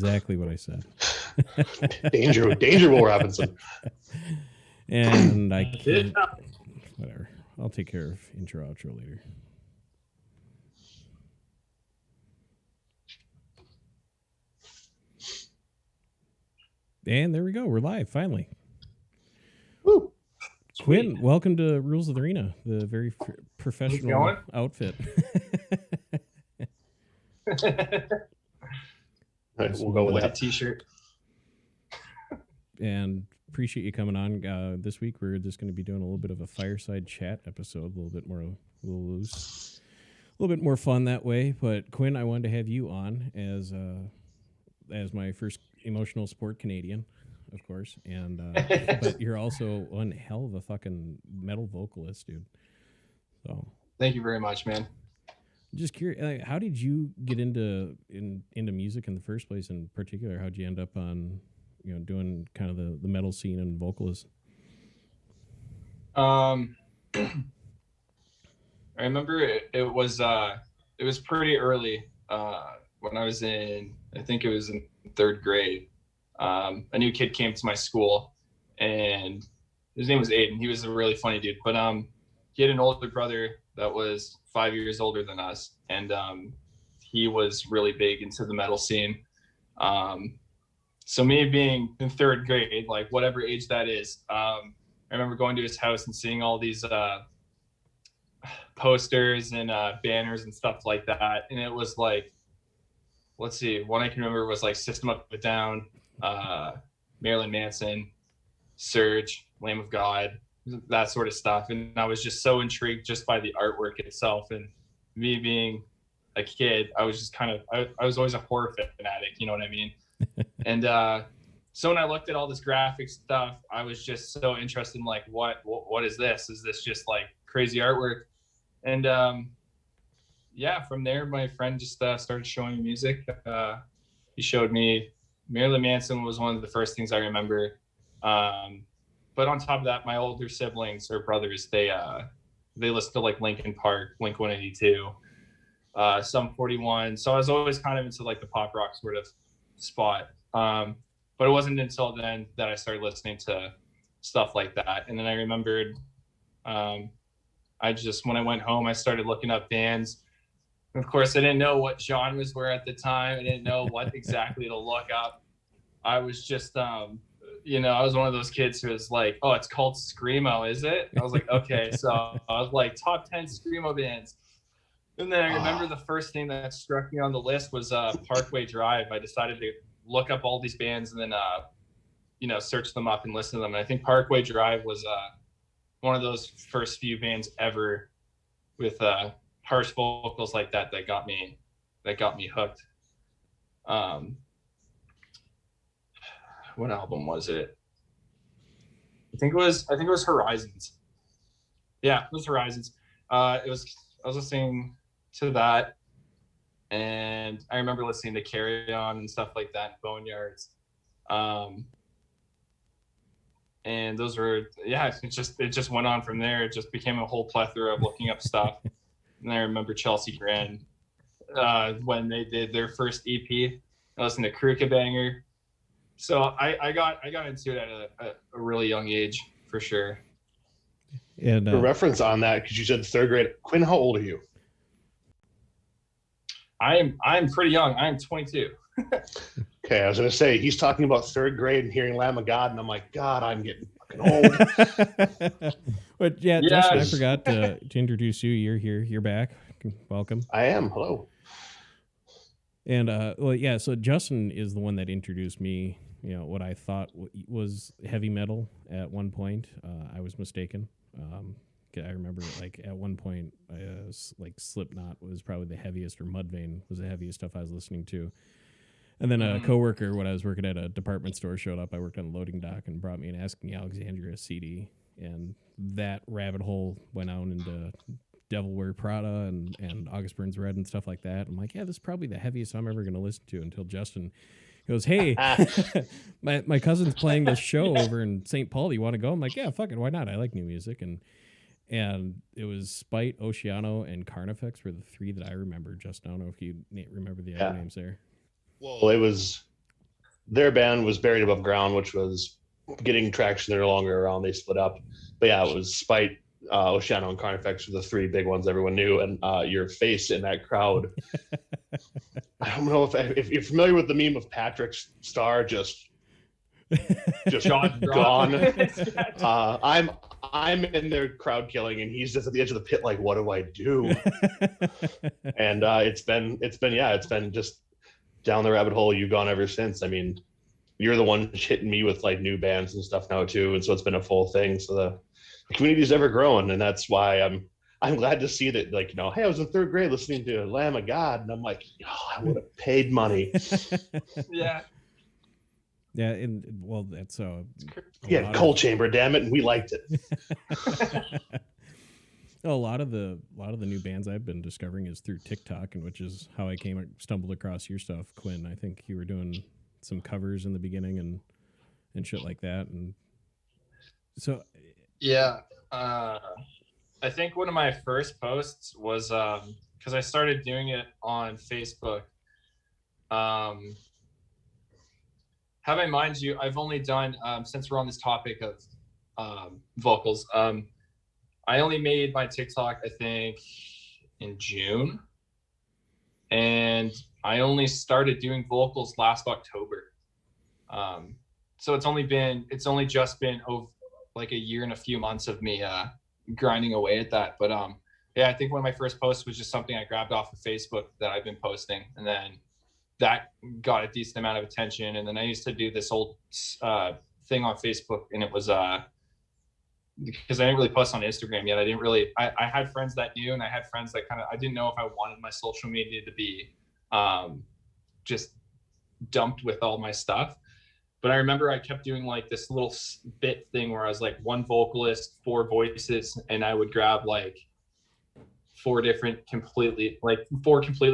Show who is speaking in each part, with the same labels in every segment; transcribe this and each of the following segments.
Speaker 1: exactly what I said.
Speaker 2: Danger, Will Robinson.
Speaker 1: And I can't. Whatever. I'll take care of intro outro later. And there we go. We're live finally.
Speaker 2: Woo.
Speaker 1: Quinn, welcome to Rules of the Arena, the very professional outfit.
Speaker 2: We'll go with that
Speaker 3: t-shirt.
Speaker 1: And appreciate you coming on. This week we're just going to be doing a little bit of a fireside chat episode, a little little loose, a little bit more fun that way. But Quinn, I wanted to have you on as my first emotional support Canadian, of course, and but you're also one hell of a fucking metal vocalist, dude. So
Speaker 3: thank you very much, man.
Speaker 1: Just curious, how did you get into music in the first place? In particular, how'd you end up on, doing kind of the metal scene and vocalist?
Speaker 3: I remember it was pretty early when I was in third grade. A new kid came to my school, and his name was Aiden. He was a really funny dude, but he had an older brother that was 5 years older than us, and he was really big into the metal scene. So me being in third grade, like whatever age that is, I remember going to his house and seeing all these posters and banners and stuff like that, and it was like, let's see, one I can remember was like System of a Down, Marilyn Manson, Surge, Lamb of God, that sort of stuff. And I was just so intrigued just by the artwork itself. And me being a kid, I was just I was always a horror fanatic, you know what I mean? And so when I looked at all this graphic stuff, I was just so interested in like, what is this? Is this just like crazy artwork? And yeah, from there, my friend just started showing me music. He showed me Marilyn Manson was one of the first things I remember. But on top of that, my older siblings or brothers, they listened to like Linkin Park, Blink-182, Sum 41. So I was always kind of into like the pop rock sort of spot. But it wasn't until then that I started listening to stuff like that. And then I remembered, when I went home, I started looking up bands. Of course, I didn't know what genres were at the time. I didn't know what exactly to look up. I was just, I was one of those kids who was like, oh, it's called Screamo, is it? I was like, okay. So I was like, top 10 Screamo bands. And then I remember the first thing that struck me on the list was Parkway Drive. I decided to look up all these bands and then, search them up and listen to them. And I think Parkway Drive was one of those first few bands ever with harsh vocals like that got me hooked. What album was it? I think it was Horizons. Yeah, it was Horizons. I was listening to that, and I remember listening to Carry On and stuff like that, Boneyards. And those were, it just went on from there. It just became a whole plethora of looking up stuff. And I remember Chelsea Grin, when they did their first EP. I listened to Kruka Banger. So I got into it at a really young age, for sure.
Speaker 2: And for reference on that, because you said third grade, Quinn, how old are you?
Speaker 3: I'm pretty young. I'm 22.
Speaker 2: Okay, I was gonna say he's talking about third grade and hearing Lamb of God, and I'm like, God, I'm getting fucking old.
Speaker 1: But yeah, Justin, I forgot to introduce you. You're here. You're back. Welcome.
Speaker 2: I am. Hello.
Speaker 1: And so Justin is the one that introduced me. What I thought was heavy metal at one point. I was mistaken. I remember like at one point, like Slipknot was probably the heaviest, or Mudvayne was the heaviest stuff I was listening to. And then a coworker, when I was working at a department store, showed up. I worked on a loading dock and brought me an Asking Alexandria CD. And that rabbit hole went out into Devil Wear Prada and August Burns Red and stuff like that. I'm like, yeah, this is probably the heaviest I'm ever going to listen to, until Justin goes, hey, my cousin's playing this show over in St. Paul. Do you want to go? I'm like, yeah, fuck it. Why not? I like new music. And it was Spite, Oceano, and Carnifex were the three that I remember. Just I don't know if you remember the other names there.
Speaker 2: Well, it was their band was Buried Above Ground, which was getting traction. They're no longer around. They split up. But yeah, it was Spite, Oceano, and Carnifex were the three big ones everyone knew. And your face in that crowd. I don't know if you're familiar with the meme of Patrick's star just gone. I'm in there crowd killing, and he's just at the edge of the pit, like, what do I do? And it's been just down the rabbit hole you've gone ever since. I mean, you're the one hitting me with like new bands and stuff now too, and so it's been a full thing. So the community's ever growing, and that's why I'm glad to see that, like, hey, I was in third grade listening to Lamb of God, and I'm like, I would have paid money.
Speaker 3: Yeah.
Speaker 1: Yeah, and well, that's
Speaker 2: Coal Chamber, damn it, and we liked it.
Speaker 1: A lot of the new bands I've been discovering is through TikTok, and which is how I stumbled across your stuff, Quinn. I think you were doing some covers in the beginning and shit like that, and so
Speaker 3: yeah. I think one of my first posts was because I started doing it on Facebook. Have I mind you, I've only done since we're on this topic of vocals. I only made my TikTok, I think, in June, and I only started doing vocals last October. So it's only just been over like a year and a few months of me grinding away at that. But yeah, I think one of my first posts was just something I grabbed off of Facebook that I've been posting, and then that got a decent amount of attention. And then I used to do this old thing on Facebook, and it was because I didn't really post on Instagram yet. I had friends that knew, and I had friends that I didn't know if I wanted my social media to be just dumped with all my stuff. But I remember I kept doing like this little bit thing where I was like one vocalist, 4 voices, and I would grab like 4 completely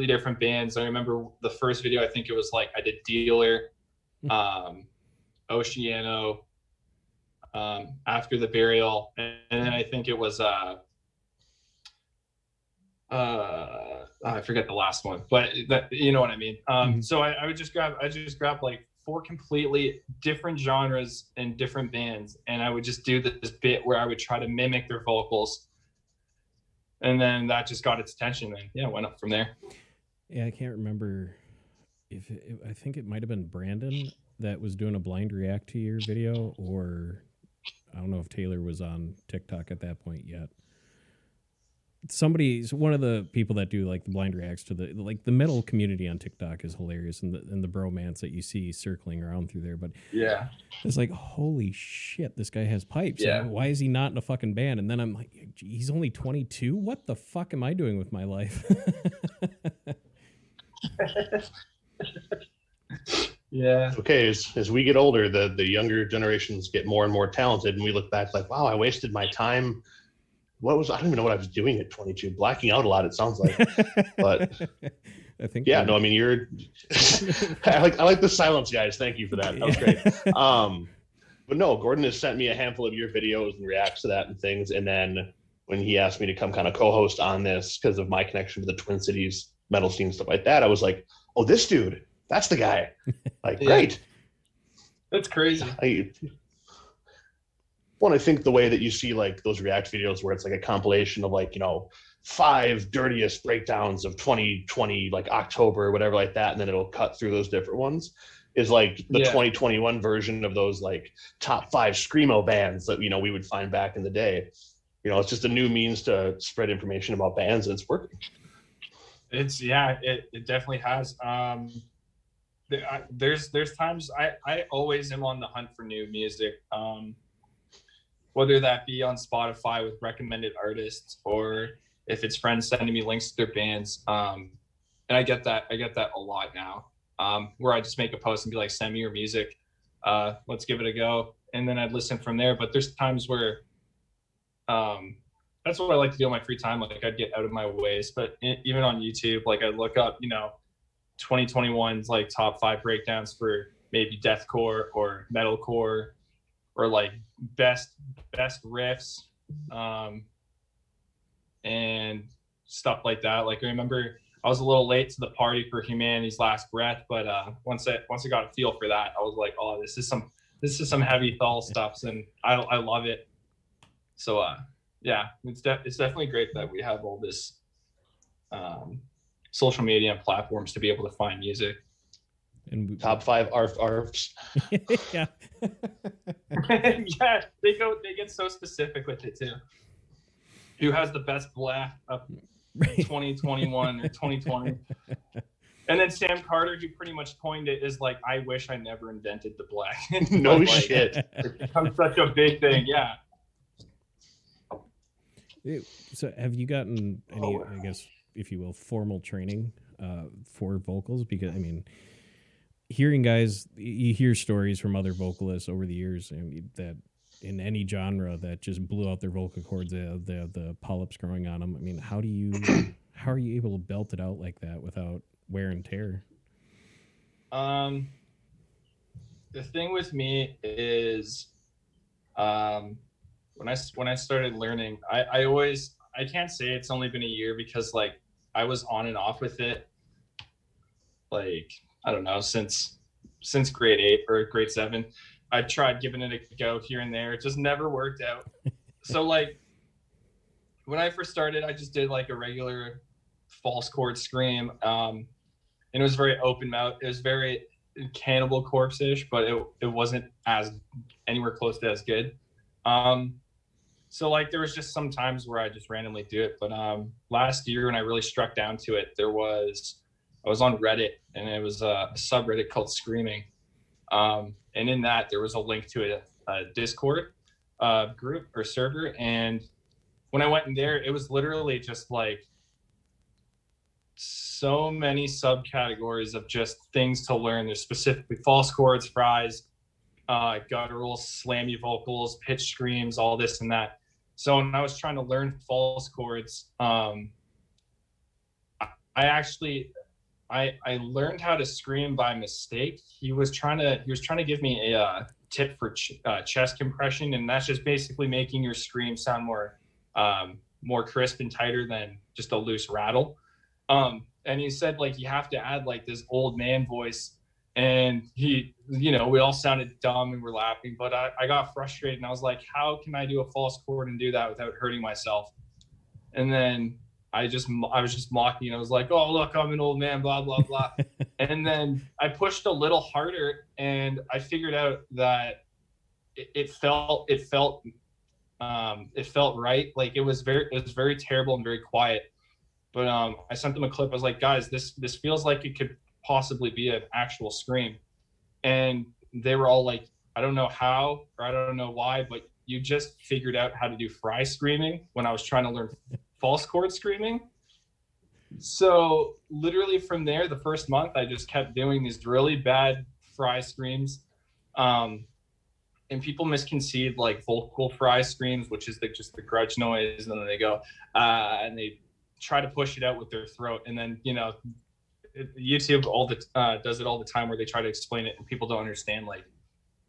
Speaker 3: different bands. I remember the first video, I think it was like I did Dealer, Oceano, After the Burial, and then I think it was I forget the last one, but that, you know what I mean. So I would just grab like 4 completely different genres and different bands, and I would just do this bit where I would try to mimic their vocals, and then that just got its attention, and yeah, went up from there.
Speaker 1: Yeah, I can't remember I think it might have been Brandon that was doing a blind react to your video, or I don't know if Taylor was on TikTok at that point yet. Somebody's one of the people that do like the blind reacts to the metal community on TikTok is hilarious, and the bromance that you see circling around through there. But
Speaker 3: yeah,
Speaker 1: it's like, holy shit, this guy has pipes.
Speaker 3: Yeah.
Speaker 1: Why is he not in a fucking band? And then I'm like, he's only 22. What the fuck am I doing with my life?
Speaker 3: Yeah.
Speaker 2: Okay, as we get older, the younger generations get more and more talented, and we look back like, wow, I wasted my time. I don't even know what I was doing at 22. Blacking out a lot, it sounds like. But
Speaker 1: I think.
Speaker 2: Yeah, no, I mean, you're. I like the silence, guys. Thank you for that. That was great. But no, Gordon has sent me a handful of your videos and reacts to that and things. And then when he asked me to come kind of co-host on this because of my connection to the Twin Cities metal scene, stuff like that, I was like, oh, this dude, that's the guy. Like,
Speaker 3: Yeah.
Speaker 2: Great.
Speaker 3: That's crazy.
Speaker 2: I think the way that you see like those react videos where it's like a compilation of like, 5 dirtiest breakdowns of 2020, like October or whatever like that, and then it'll cut through those different ones, is like the 2021 version of those like top 5 screamo bands that we would find back in the day. It's just a new means to spread information about bands, and it's working.
Speaker 3: It definitely has. There's times I always am on the hunt for new music, whether that be on Spotify with recommended artists, or if it's friends sending me links to their bands. And I get that a lot now, where I just make a post and be like, send me your music, let's give it a go, and then I'd listen from there. But there's times where that's what I like to do on my free time. Like, I'd get out of my ways, but even on YouTube, like, I look up 2021's like top 5 breakdowns for maybe deathcore or metalcore, or like best riffs, and stuff like that. Like, I remember I was a little late to the party for Humanity's Last Breath, but once I got a feel for that, I was like, oh, this is some heavy thal stuff, and I love it. So yeah, it's definitely great that we have all this social media and platforms to be able to find music.
Speaker 1: And
Speaker 2: top 5 arfs.
Speaker 1: Yeah.
Speaker 3: Yeah, they get so specific with it too. Who has the best black of 2021 or 2020? And then Sam Carter, who pretty much coined it, is like, I wish I never invented the black.
Speaker 2: No
Speaker 3: like,
Speaker 2: shit.
Speaker 3: It becomes such a big thing. Yeah.
Speaker 1: So have you gotten any, I guess, if you will, formal training for vocals? Because, I mean, hearing guys, you hear stories from other vocalists over the years that in any genre that just blew out their vocal cords, the polyps growing on them. I mean, how are you able to belt it out like that without wear and tear?
Speaker 3: The thing with me is, when I started learning, I can't say it's only been a year, because like I was on and off with it, like, I don't know, since grade 8 or grade 7. I tried giving it a go here and there. It just never worked out. So like when I first started, I just did like a regular false chord scream. And it was very open mouth. It was very Cannibal Corpse-ish, but it wasn't as anywhere close to as good. So like there was just some times where I just randomly do it. But last year when I really struck down to it, I was on Reddit, and it was a subreddit called Screaming. And in that there was a link to a Discord group or server. And when I went in there, it was literally just like so many subcategories of just things to learn. There's specifically false chords, fries, gutturals, slammy vocals, pitch screams, all this and that. So when I was trying to learn false chords, I learned how to scream by mistake. He was trying to give me a tip for chest compression, and that's just basically making your scream sound more crisp and tighter than just a loose rattle. And he said like you have to add like this old man voice, and we all sounded dumb and we're laughing, but I got frustrated and I was like, how can I do a false chord and do that without hurting myself? And then I was just mocking. I was like, oh, look, I'm an old man, blah, blah, blah. And then I pushed a little harder, and I figured out that it felt right. Like it was very terrible and very quiet. But I sent them a clip. I was like, guys, this feels like it could possibly be an actual scream. And they were all like, I don't know how, or I don't know why, but you just figured out how to do fry screaming when I was trying to learn false chord screaming. So literally from there, the first month, I just kept doing these really bad fry screams. And people misconceive like vocal fry screams, which is just the grudge noise. And then they go, and they try to push it out with their throat. And then, YouTube does it all the time, where they try to explain it and people don't understand like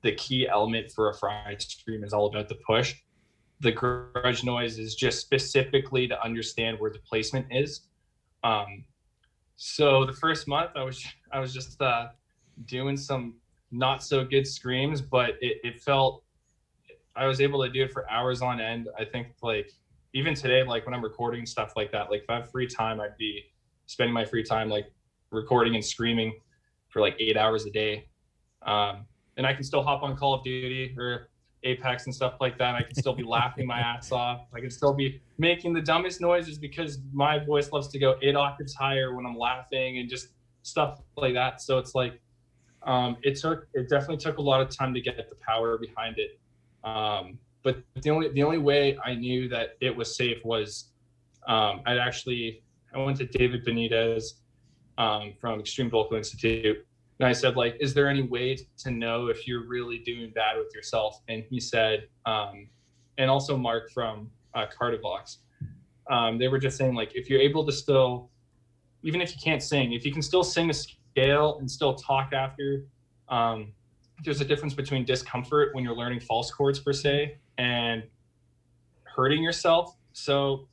Speaker 3: the key element for a fried scream is all about the push. The grudge noise is just specifically to understand where the placement is. So the first month I was just doing some not so good screams, but it felt, I was able to do it for hours on end. I think like even today, like when I'm recording stuff like that, like if I have free time, I'd be spending my free time like recording and screaming for like 8 hours a day. And I can still hop on Call of Duty or Apex and stuff like that. I can still be laughing my ass off. I can still be making the dumbest noises because my voice loves to go 8 octaves higher when I'm laughing and just stuff like that. So it's like, it definitely took a lot of time to get the power behind it. But the only way I knew that it was safe was, I went to David Benitez from Extreme Vocal Institute. And I said, like, is there any way to know if you're really doing bad with yourself? And he said, and also Mark from Cardivox, they were just saying, like, if you're able to still, even if you can't sing, if you can still sing a scale and still talk after, there's a difference between discomfort when you're learning false chords per se and hurting yourself. So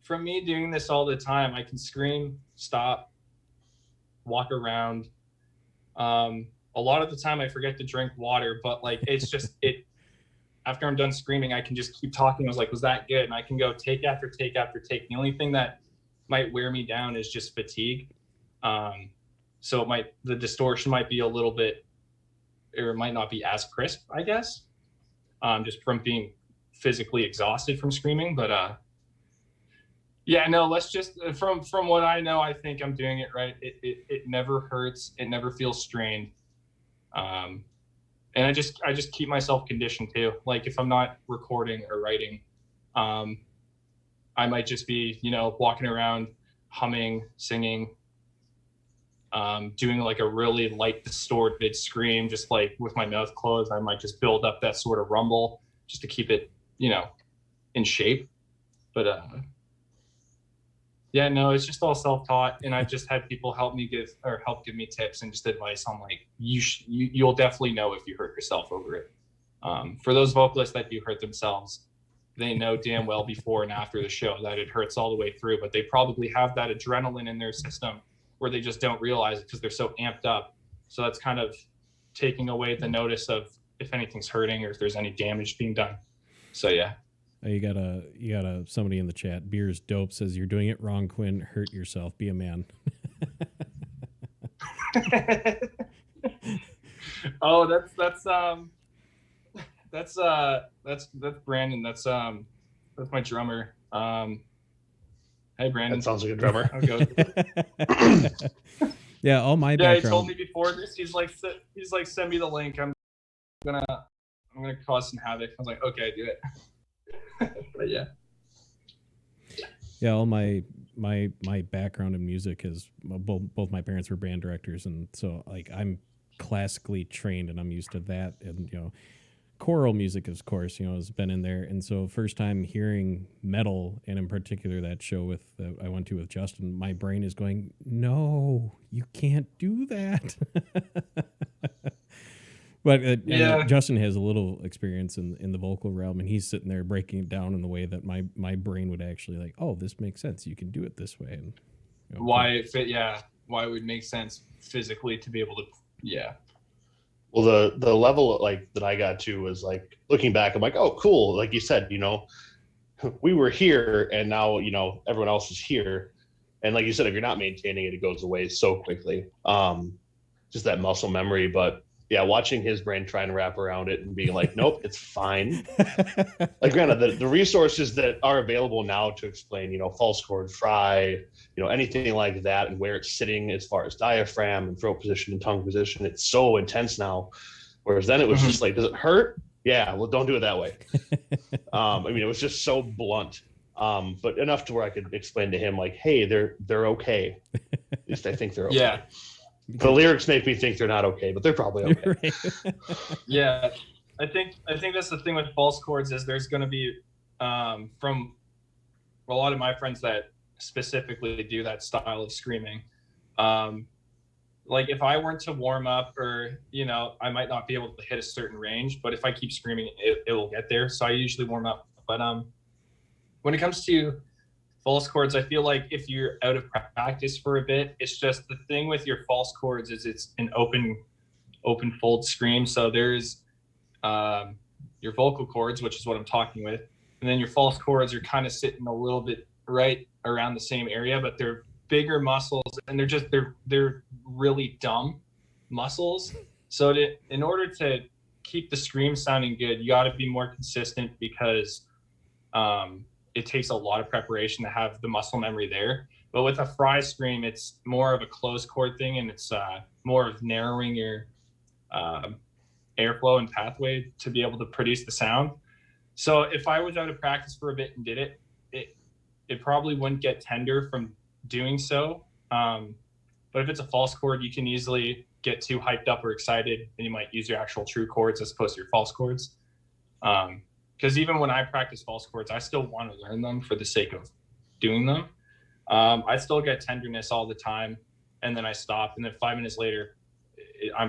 Speaker 3: from me doing this all the time, I can scream, stop, walk around. A lot of the time I forget to drink water, but like it's just after I'm done screaming, I can just keep talking. I was like, was that good? And I can go take after take after take. The only thing that might wear me down is just fatigue. So the distortion might be a little bit, or it might not be as crisp, I guess, just from being physically exhausted from screaming. But yeah, no, let's just, from what I know, I think I'm doing it right. It never hurts. It never feels strained. And I just keep myself conditioned too. Like if I'm not recording or writing, I might just be, walking around, humming, singing, doing like a really light distorted scream, just like with my mouth closed. I might just build up that sort of rumble just to keep it, in shape. But yeah, no, it's just all self-taught, and I've just had people help give me tips and just advice on like you'll definitely know if you hurt yourself over it. For those vocalists that do hurt themselves, they know damn well before and after the show that it hurts all the way through, but they probably have that adrenaline in their system where they just don't realize it because they're so amped up. So that's kind of taking away the notice of if anything's hurting or if there's any damage being done. So yeah.
Speaker 1: You got somebody in the chat. Beer's dope says you're doing it wrong, Quinn. Hurt yourself. Be a man.
Speaker 3: Oh, that's Brandon. That's my drummer. Hey Brandon.
Speaker 2: That sounds like a drummer.
Speaker 3: I'll go.
Speaker 1: Yeah, all my
Speaker 3: background.
Speaker 1: He
Speaker 3: told me before this. He's like, send me the link. I'm gonna cause some havoc. I was like, okay, do it. But yeah.
Speaker 1: Yeah, all my background in music is both my parents were band directors, and so like I'm classically trained and I'm used to that, and choral music, of course, has been in there. And so first time hearing metal, and in particular that show I went to with Justin, my brain is going, no, you can't do that. But Justin has a little experience in the vocal realm, and he's sitting there breaking it down in the way that my brain would actually like, oh, this makes sense. You can do it this way. And
Speaker 3: why it fit? Yeah. Why it would make sense physically to be able to. Yeah.
Speaker 2: Well, the level like that I got to was like looking back, I'm like, oh, cool. Like you said, we were here and now, everyone else is here. And like you said, if you're not maintaining it, it goes away so quickly. Just that muscle memory. But yeah, watching his brain try and wrap around it and being like, nope, it's fine. Like granted, the resources that are available now to explain, false chord fry, anything like that, and where it's sitting as far as diaphragm and throat position and tongue position, it's so intense now. Whereas then it was just like, does it hurt? Yeah, well, don't do it that way. It was just so blunt, but enough to where I could explain to him like, hey, they're okay. At least I think they're okay. Yeah. The lyrics make me think they're not okay, but they're probably okay.
Speaker 1: Right.
Speaker 3: Yeah, I think that's the thing with false chords is there's going to be from a lot of my friends that specifically do that style of screaming. Like if I weren't to warm up, or I might not be able to hit a certain range, but if I keep screaming, it will get there. So I usually warm up. But when it comes to false chords, I feel like if you're out of practice for a bit, it's just the thing with your false chords is it's an open fold scream. So there's your vocal cords, which is what I'm talking with, and then your false chords are kind of sitting a little bit right around the same area, but they're bigger muscles, and they're really dumb muscles. So in order to keep the scream sounding good, you got to be more consistent because it takes a lot of preparation to have the muscle memory there. But with a fry scream, it's more of a closed chord thing, and it's more of narrowing your airflow and pathway to be able to produce the sound. So if I was out of practice for a bit and did it, it probably wouldn't get tender from doing so. But if it's a false chord, you can easily get too hyped up or excited, and you might use your actual true chords as opposed to your false chords. Because even when I practice false chords, I still want to learn them for the sake of doing them. I still get tenderness all the time, and then I stop, and then 5 minutes later,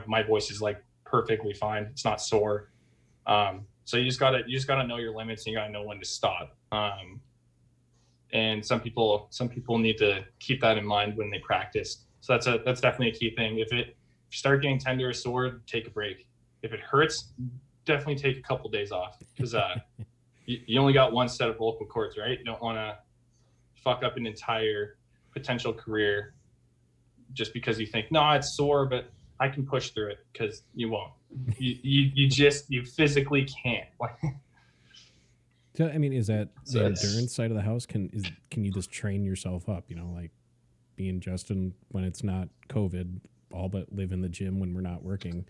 Speaker 3: my voice is like perfectly fine. It's not sore. So you just gotta know your limits, and you gotta know when to stop. And some people need to keep that in mind when they practice. So that's definitely a key thing. If you start getting tender or sore, take a break. If it hurts, definitely take a couple days off, because you only got one set of vocal cords, right? You don't want to fuck up an entire potential career just because you think, no, it's sore, but I can push through it, because you won't. You physically can't.
Speaker 1: So, I mean, is that the endurance side of the house? Can you just train yourself up? You know, like being Justin when it's not COVID, all but live in the gym when we're not working.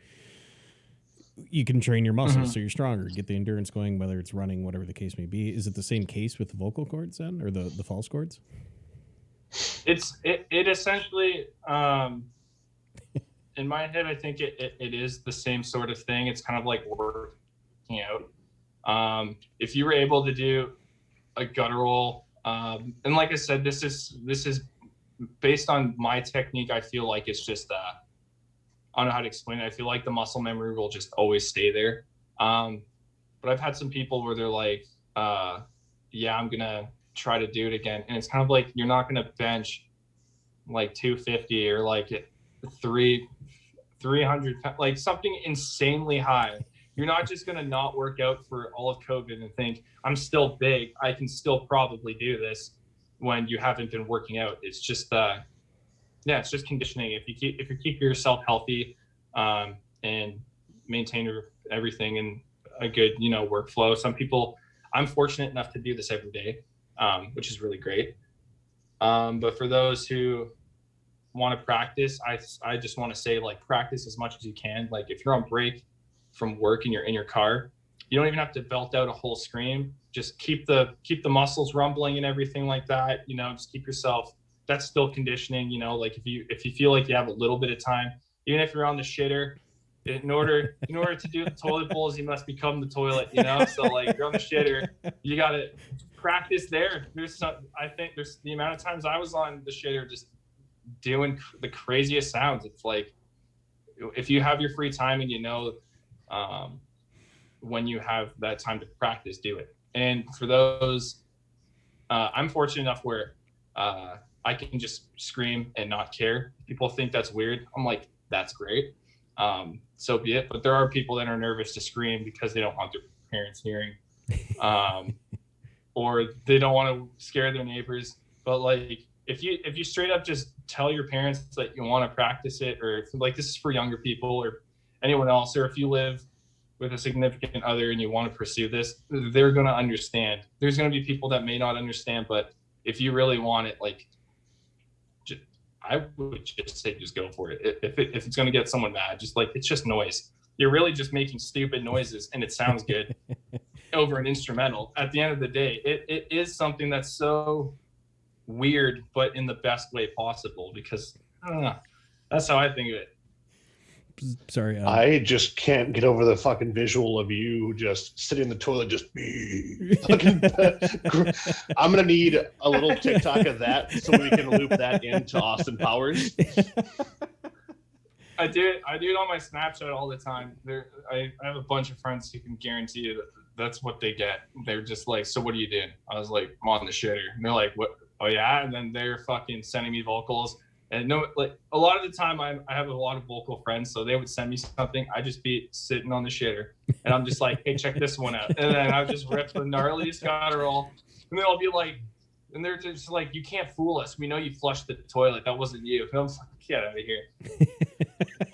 Speaker 1: You can train your muscles so you're stronger, get the endurance going, whether it's running, whatever the case may be. Is it the same case with the vocal cords then, or the false cords?
Speaker 3: It essentially, in my head, I think it is the same sort of thing. It's kind of like working out. If you were able to do a guttural, and like I said, this is based on my technique. I feel like it's just I don't know how to explain it. I feel like the muscle memory will just always stay there. But I've had some people where they're like, yeah, I'm gonna try to do it again, and it's kind of like, you're not gonna bench like 250 or like 300, like something insanely high. You're not just going to not work out for all of COVID and think, I'm still big, I can still probably do this, when you haven't been working out. It's just, it's just conditioning. If you keep yourself healthy, and maintain everything in a good, workflow. Some people, I'm fortunate enough to do this every day, which is really great. But for those who want to practice, I just want to say, like, practice as much as you can. Like, if you're on break from work and you're in your car, you don't even have to belt out a whole scream. Just keep the muscles rumbling and everything like that. Just keep yourself. That's still conditioning. Like if you feel like you have a little bit of time, even if you're on the shitter, in order to do the toilet bowls, you must become the toilet. So like, you're on the shitter, you gotta practice there. I think there's the amount of times I was on the shitter just doing the craziest sounds. It's like, if you have your free time and when you have that time to practice, do it. And for those, I'm fortunate enough where I can just scream and not care. People think that's weird. I'm like, that's great. So be it. But there are people that are nervous to scream because they don't want their parents hearing, or they don't want to scare their neighbors. But like, if you straight up just tell your parents that you want to practice it, or if, like, this is for younger people or anyone else, or if you live with a significant other and you want to pursue this, they're going to understand. There's going to be people that may not understand, but if you really want it, like, I would just say, just go for it. If it's going to get someone mad, just like, it's just noise. You're really just making stupid noises and it sounds good over an instrumental. At the end of the day, it is something that's so weird, but in the best way possible, because I don't know. That's how I think of it.
Speaker 1: Sorry.
Speaker 2: I just can't get over the fucking visual of you just sitting in the toilet, just fucking. I'm gonna need a little TikTok of that so we can loop that into Austin Powers.
Speaker 3: I do it on my Snapchat all the time. I have a bunch of friends who can guarantee you that that's what they get. They're just like, so what are you doing? I was like, I'm on the shitter. And they're like, what? Oh yeah. And then they're fucking sending me vocals. And no, like, a lot of the time I have a lot of vocal friends, so they would send me something. I just be sitting on the shitter, and I'm just like, hey, check this one out. And then I just rip the gnarliest guttural, and then I'll be like, and they're just like, you can't fool us. We know you flushed the toilet. That wasn't you. And I was like, get out of here.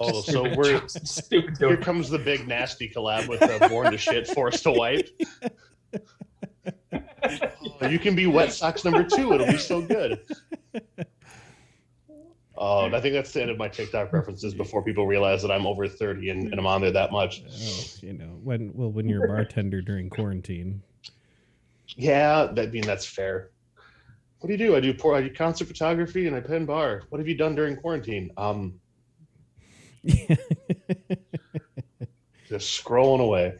Speaker 2: Oh, so here comes the big nasty collab with Born to Shit, Forced to Wipe. Oh, you can be Wet Socks number 2. It'll be so good. Oh, I think that's the end of my TikTok references before people realize that I'm over 30 and I'm on there that much.
Speaker 1: Oh, when you're a bartender during quarantine.
Speaker 2: Yeah, that's fair. What do? I do concert photography and I pen bar. What have you done during quarantine? Just scrolling away.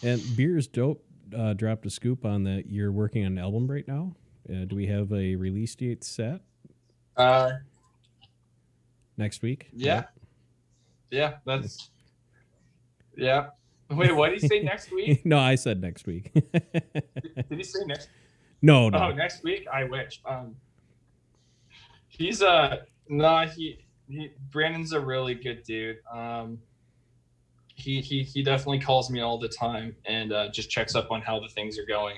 Speaker 1: And Beer's Dope dropped a scoop on that you're working on an album right now. Do we have a release date set? Next week?
Speaker 3: Yeah. Yeah, that's... Yeah. Wait, what did he say, next week?
Speaker 1: No, I said next week.
Speaker 3: Did he say next?
Speaker 1: No,
Speaker 3: Oh,
Speaker 1: no.
Speaker 3: next week I wish. He's he Brandon's a really good dude. He definitely calls me all the time and just checks up on how things are going.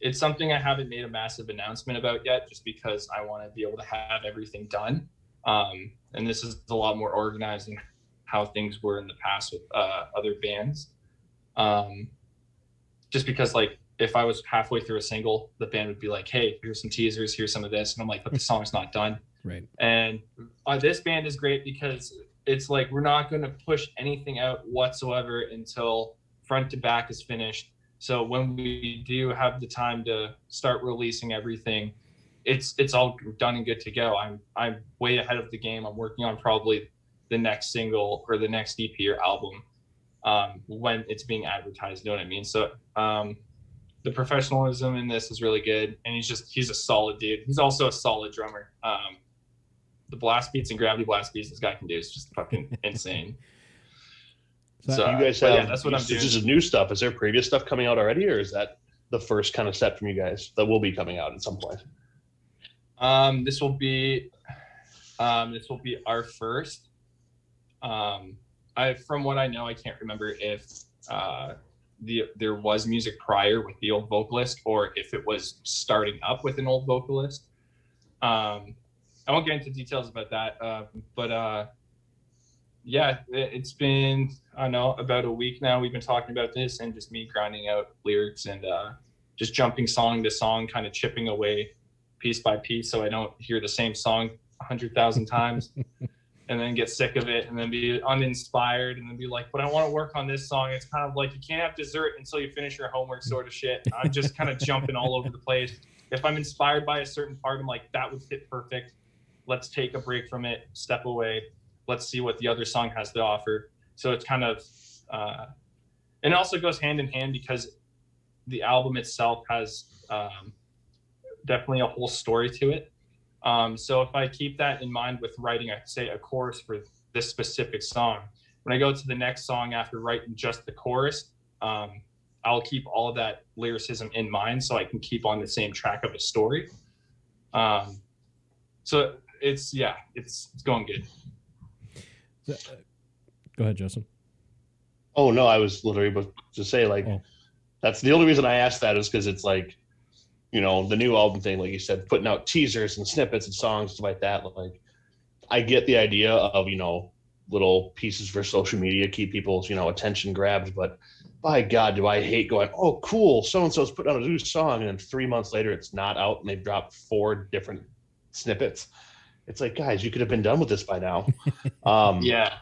Speaker 3: It's something I haven't made a massive announcement about yet, just because I want to be able to have everything done. And this is a lot more organized than how things were in the past with other bands. Just because, like, if I was halfway through a single, the band would be like, "Hey, here's some teasers, here's some of this," and I'm like, "But the song's not done."
Speaker 1: Right.
Speaker 3: And this band is great because it's like we're not going to push anything out whatsoever until front to back is finished. So when we do have the time to start releasing everything, it's all done and good to go. I'm way ahead of the game. I'm working on probably the next single or the next EP or album when it's being advertised. You know what I mean? So the professionalism in this is really good, and he's a solid dude. He's also a solid drummer. The blast beats and gravity blast beats this guy can do is just fucking insane.
Speaker 2: So you guys have,
Speaker 3: that's what I'm doing.
Speaker 2: This is new stuff. Is there previous stuff coming out already, or is that the first kind of step from you guys that will be coming out at some point?
Speaker 3: This will be our first. From what I know, I can't remember if there was music prior with the old vocalist or if it was starting up with an old vocalist. I won't get into details about that, but yeah, it's been, I don't know, about a week now we've been talking about this, and just me grinding out lyrics and just jumping song to song, kind of chipping away piece by piece so I don't hear the same song 100,000 times and then get sick of it and then be uninspired and then be like, but I want to work on this song. It's kind of like you can't have dessert until you finish your homework sort of shit. I'm just kind of jumping all over the place. If I'm inspired by a certain part, I'm like, that would fit perfect. Let's take a break from it, step away. Let's see what the other song has to offer. So it's kind of, and it also goes hand in hand because the album itself has definitely a whole story to it. So if I keep that in mind with writing, I say a chorus for this specific song, when I go to the next song after writing just the chorus, I'll keep all of that lyricism in mind so I can keep on the same track of a story. So it's going good.
Speaker 1: Go ahead, Justin.
Speaker 2: Oh no, I was literally about to say, like, that's the only reason I asked that is because it's like, you know, the new album thing, like you said, putting out teasers and snippets and songs, stuff like that. Like, I get the idea of, you know, little pieces for social media, keep people's, you know, attention grabbed, but by God, do I hate going, oh, cool, so-and-so's putting out a new song, and then 3 months later it's not out and they've dropped 4 different snippets. It's like, guys, you could have been done with this by now.
Speaker 3: Yeah.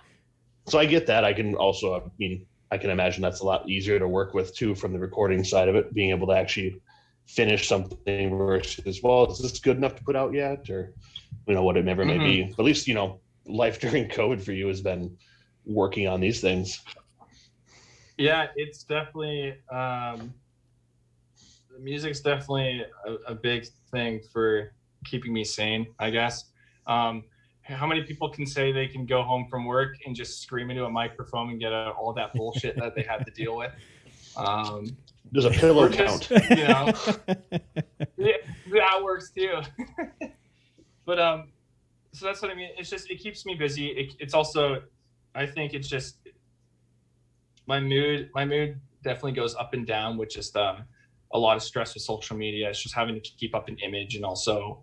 Speaker 2: So I get that. I can also, I mean, I can imagine that's a lot easier to work with too from the recording side of it, being able to actually finish something versus, well, is this good enough to put out yet? Or, you know, what it never may be. But at least, you know, life during COVID for you has been working on these things.
Speaker 3: Yeah, it's definitely, the music's definitely a big thing for keeping me sane, I guess. How many people can say they can go home from work and just scream into a microphone and get out all that bullshit that they had to deal with?
Speaker 2: There's a pillow count.
Speaker 3: You know, that works too. But so that's what I mean. It's just, it keeps me busy. It's also, I think it's just my mood definitely goes up and down with just a lot of stress with social media. It's just having to keep up an image, and also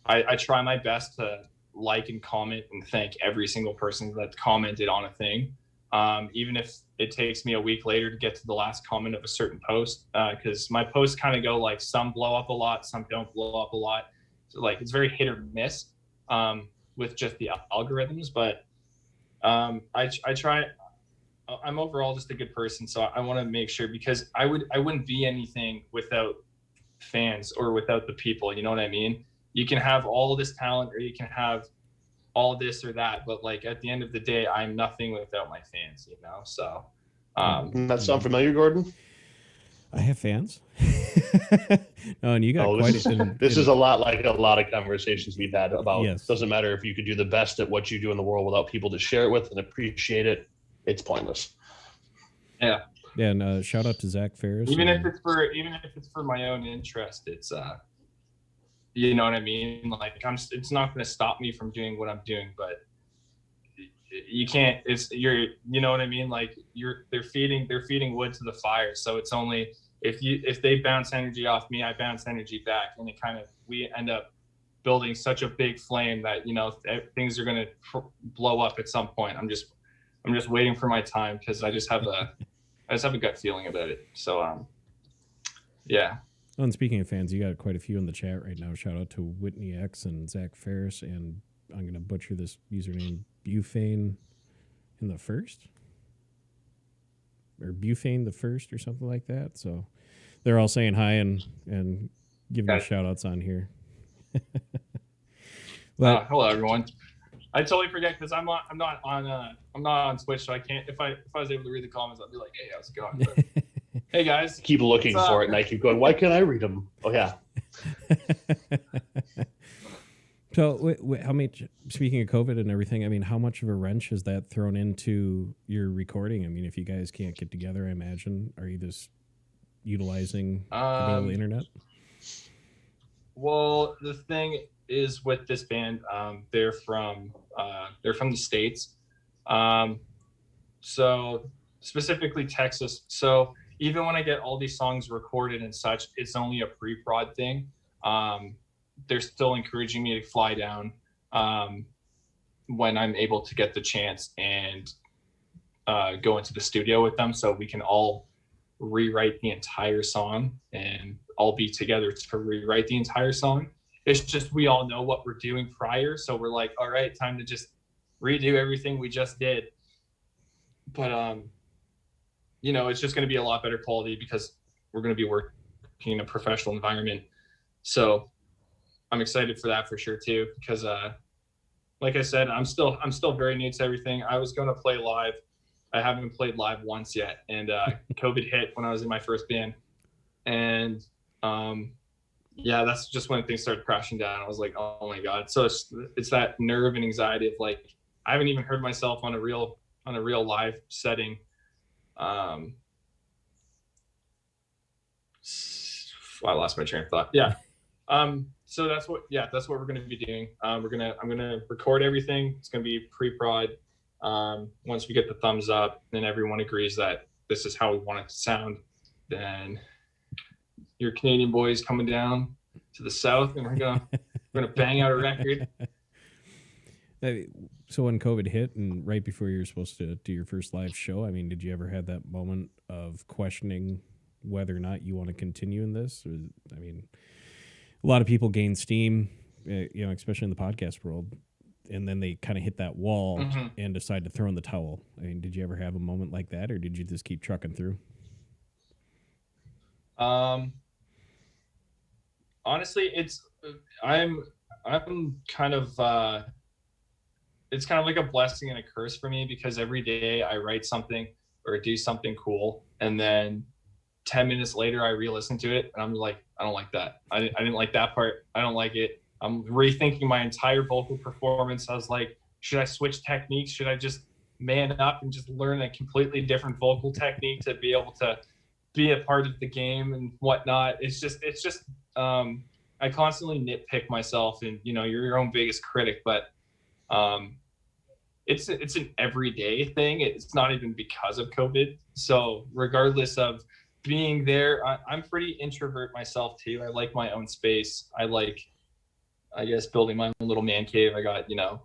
Speaker 3: I try my best to like and comment and thank every single person that commented on a thing, even if it takes me a week later to get to the last comment of a certain post, because my posts kind of go like, some blow up a lot, some don't blow up a lot. So like, it's very hit or miss with just the algorithms, but I try. I'm overall just a good person, so I want to make sure, because I wouldn't be anything without fans or without the people. You know what I mean? You can have all this talent, or you can have all this or that, but like at the end of the day, I'm nothing without my fans. You know, so.
Speaker 2: That sound familiar, Gordon?
Speaker 1: I have fans. No, and you got
Speaker 2: this is a lot like a lot of conversations we've had about.
Speaker 1: Yes.
Speaker 2: Doesn't matter if you could do the best at what you do in the world without people to share it with and appreciate it. It's pointless.
Speaker 3: Yeah.
Speaker 1: Yeah, and shout out to Zach Ferris.
Speaker 3: Even if it's for my own interest, it's you know what I mean? Like it's not going to stop me from doing what I'm doing, but you can't, you know what I mean? Like they're feeding wood to the fire. So it's only, if they bounce energy off me, I bounce energy back, and we end up building such a big flame that, you know, things are going to blow up at some point. I'm just waiting for my time, because I just have a gut feeling about it. So, yeah.
Speaker 1: Oh, and speaking of fans, you got quite a few in the chat right now. Shout out to Whitney X and Zach Ferris, and I'm going to butcher this username, Bufane in the first, or Bufane the first, or something like that. So they're all saying hi and giving us shout outs on here. But,
Speaker 3: hello everyone. I totally forget, because I'm not on Twitch, so I can't. If I was able to read the comments, I'd be like, hey, how's it going? But, hey guys,
Speaker 2: keep looking for it, and I keep going, why can't I read them? Oh yeah.
Speaker 1: So, how many? Speaking of COVID and everything, I mean, how much of a wrench has that thrown into your recording? I mean, if you guys can't get together, I imagine, are you just utilizing the internet?
Speaker 3: Well, the thing is with this band, they're from the States, so specifically Texas. So even when I get all these songs recorded and such, it's only a pre-prod thing. They're still encouraging me to fly down when I'm able to get the chance and go into the studio with them, so we can all rewrite the entire song and all be together to rewrite the entire song. It's just, we all know what we're doing prior, so we're like, all right, time to just redo everything we just did. But you know, it's just going to be a lot better quality, because we're going to be working in a professional environment. So I'm excited for that for sure too, because like I said, I'm still very new to everything. I was going to play live. I haven't played live once yet, and COVID hit when I was in my first band, and yeah, that's just when things started crashing down. I was like, oh my god. So it's that nerve and anxiety of like, I haven't even heard myself on a real live setting. I lost my train of thought. Yeah. So that's what we're going to be doing. I'm going to record everything. It's going to be pre-prod. Once we get the thumbs up, then everyone agrees that this is how we want it to sound, then your Canadian boys coming down to the south, and we're gonna bang out a record.
Speaker 1: So when COVID hit, and right before you were supposed to do your first live show, I mean, did you ever have that moment of questioning whether or not you want to continue in this? Or, I mean, a lot of people gain steam, you know, especially in the podcast world, and then they kind of hit that wall and decide to throw in the towel. I mean, did you ever have a moment like that, or did you just keep trucking through?
Speaker 3: Honestly, I'm kind of it's kind of like a blessing and a curse for me, because every day I write something or do something cool, and then 10 minutes later I re-listen to it and I'm like, I don't like that. I didn't like that part. I don't like it. I'm rethinking my entire vocal performance. I was like, should I switch techniques? Should I just man up and just learn a completely different vocal technique to be able to be a part of the game and whatnot? It's just I constantly nitpick myself, and you know, you're your own biggest critic, but it's an everyday thing. It's not even because of COVID. So regardless of being there, I'm pretty introvert myself too. I like my own space. I like, I guess, building my own little man cave. I got, you know,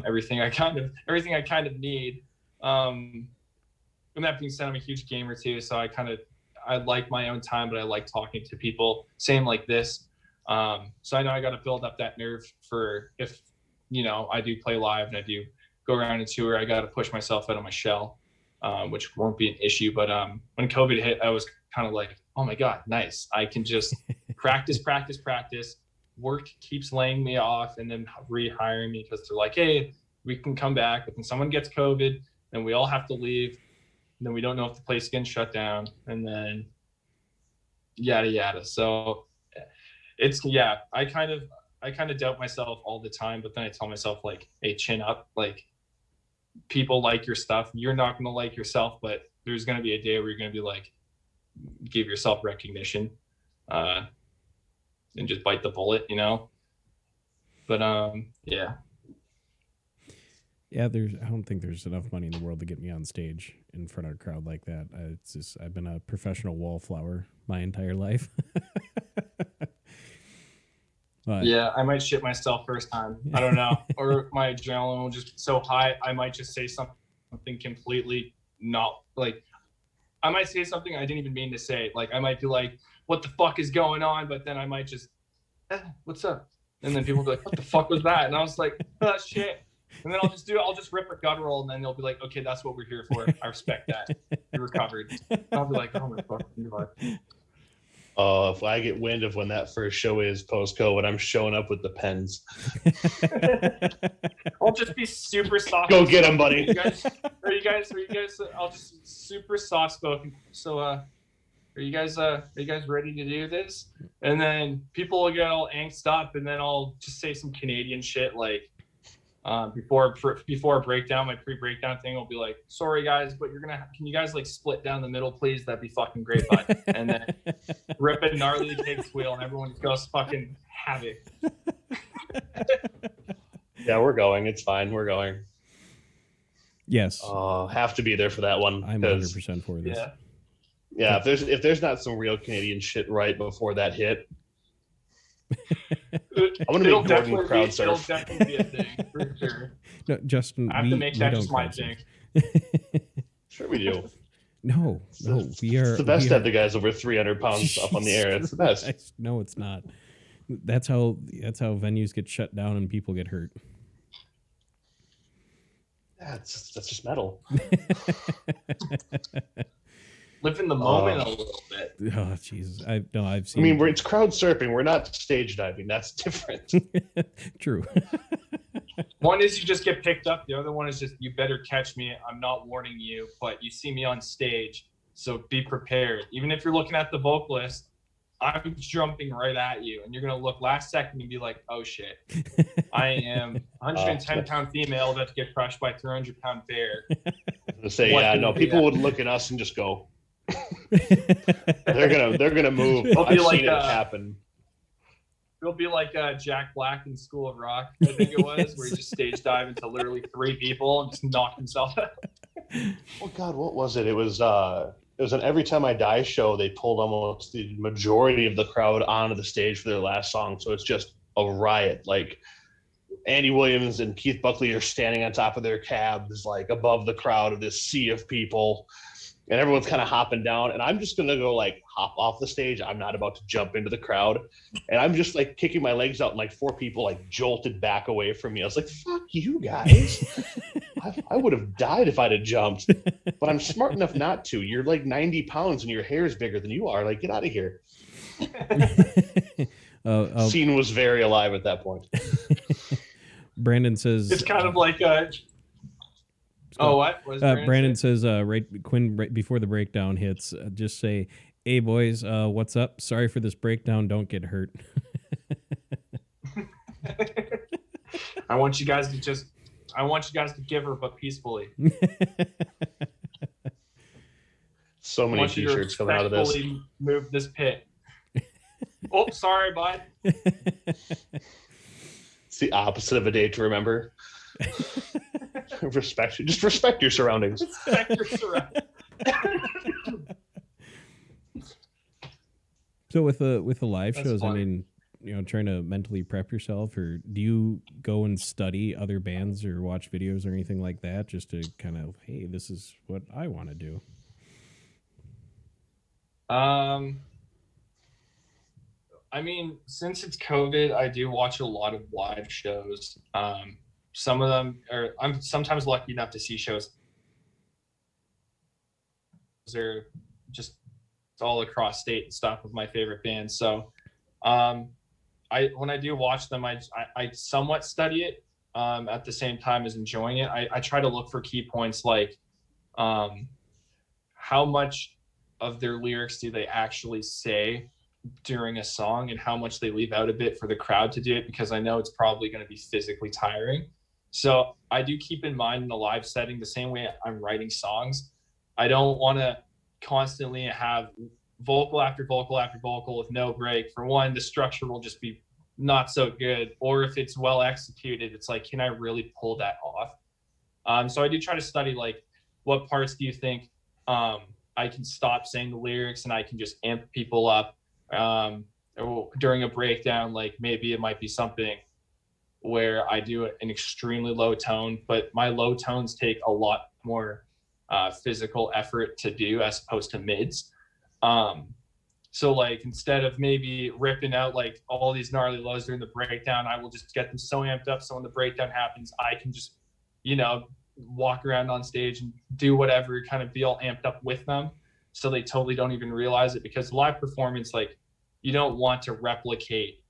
Speaker 3: everything I kind of need. And that being said, I'm a huge gamer too, so I like my own time, but I like talking to people. Same like this. So I know I got to build up that nerve for if, you know, I do play live and I do go around and tour, I got to push myself out of my shell, which won't be an issue. But when COVID hit, I was kind of like, oh my God, nice. I can just practice. Work keeps laying me off and then rehiring me because they're like, hey, we can come back. But then someone gets COVID and we all have to leave. And then we don't know if the place is getting shut down, and then yada, yada. So it's, yeah, I kind of doubt myself all the time, but then I tell myself like, hey, chin up, like people like your stuff. You're not going to like yourself, but there's going to be a day where you're going to be like, give yourself recognition, and just bite the bullet, you know? But yeah.
Speaker 1: Yeah, I don't think there's enough money in the world to get me on stage in front of a crowd like that. It's just, I've been a professional wallflower my entire life. But,
Speaker 3: yeah, I might shit myself first time. I don't know. Or my adrenaline will just be so high, I might just say something completely not, like, I might say something I didn't even mean to say. Like, I might be like, what the fuck is going on? But then I might just, what's up? And then people will be like, what the fuck was that? And I was like, oh, shit. And then I'll just rip a guttural, and then they'll be like, okay, that's what we're here for. I respect that. You recovered. And I'll be like, oh my fucking God.
Speaker 2: If I get wind of when that first show is post-COVID, I'm showing up with the pens.
Speaker 3: I'll just be super soft.
Speaker 2: Go get them, buddy.
Speaker 3: Are you guys? I'll just super soft spoken. So, are you guys ready to do this? And then people will get all angst up, and then I'll just say some Canadian shit like, before a breakdown, my pre-breakdown thing will be like, sorry guys, but can you guys like split down the middle, please? That'd be fucking great, bud. And then rip a gnarly cake squeal, and everyone just goes fucking havoc.
Speaker 2: Yeah, we're going. It's fine. We're going.
Speaker 1: yes,
Speaker 2: Have to be there for that one.
Speaker 1: I'm 100% for this.
Speaker 2: Yeah. If there's not some real Canadian shit right before that hit, I'm gonna make Gordon crowd surf.
Speaker 3: It'll definitely be a thing for sure.
Speaker 1: No, Justin,
Speaker 3: I have to make that just my thing.
Speaker 2: Sure we do.
Speaker 1: No, we are.
Speaker 2: It's the best to have the guys over 300 pounds up on the air. It's the best.
Speaker 1: No, it's not. That's how venues get shut down and people get hurt.
Speaker 2: Yeah, that's just metal.
Speaker 3: Live in the moment a little bit.
Speaker 1: Oh Jesus! I've seen.
Speaker 2: I mean, it's crowd surfing. We're not stage diving. That's different.
Speaker 1: True.
Speaker 3: One is you just get picked up. The other one is just, you better catch me. I'm not warning you, but you see me on stage, so be prepared. Even if you're looking at the vocalist, I'm jumping right at you, and you're gonna look last second and be like, "Oh shit, I am 110-pound female about to get crushed by 300-pound bear."
Speaker 2: Say, yeah, no, people would look at us and just go. They're gonna move. I've seen it happen.
Speaker 3: It'll be like Jack Black in School of Rock, I think it was, where he just stage dive into literally 3 people and just knock himself out.
Speaker 2: Oh God, what was it? It was an Every Time I Die show. They pulled almost the majority of the crowd onto the stage for their last song, so it's just a riot. Like Andy Williams and Keith Buckley are standing on top of their cabs, like above the crowd of this sea of people. And everyone's kind of hopping down, and I'm just gonna go like hop off the stage. I'm not about to jump into the crowd, and I'm just like kicking my legs out, and like 4 people like jolted back away from me. I was like, "Fuck you guys! I would have died if I'd have jumped, but I'm smart enough not to. You're like 90 pounds, and your hair is bigger than you are. Like, get out of here." Scene was very alive at that point.
Speaker 1: Brandon says
Speaker 3: it's kind of like a. Oh, what?
Speaker 1: Brandon says, Quinn, right before the breakdown hits, just say, "Hey boys, what's up? Sorry for this breakdown. Don't get hurt."
Speaker 3: I want you guys to give her, but peacefully.
Speaker 2: So many t-shirts coming out of this.
Speaker 3: Move this pit. Oh, sorry, bud.
Speaker 2: It's the opposite of a day to remember. Just respect your surroundings.
Speaker 3: Respect your surroundings.
Speaker 1: So with the live shows,
Speaker 3: fun.
Speaker 1: I mean, trying to mentally prep yourself, or do you go and study other bands or watch videos or anything like that, just to kind of, hey, this is what I want to do?
Speaker 3: I mean, since it's COVID, I do watch a lot of live shows. Some of them I'm sometimes lucky enough to see shows. They're just all across state and stuff with my favorite bands. So when I do watch them, I somewhat study it at the same time as enjoying it. I try to look for key points like how much of their lyrics do they actually say during a song, and how much they leave out a bit for the crowd to do it, because I know it's probably going to be physically tiring. So I do keep in mind in the live setting, the same way I'm writing songs, I don't want to constantly have vocal after vocal after vocal with no break. For one, the structure will just be not so good. Or if it's well executed, it's like, can I really pull that off? So I do try to study, like, what parts do you think I can stop saying the lyrics and I can just amp people up during a breakdown. Like maybe it might be something where I do an extremely low tone, but my low tones take a lot more physical effort to do as opposed to mids. So like instead of maybe ripping out like all these gnarly lows during the breakdown, I will just get them so amped up so when the breakdown happens, I can just, walk around on stage and do whatever, kind of be all amped up with them, so they totally don't even realize it. Because live performance, like, you don't want to replicate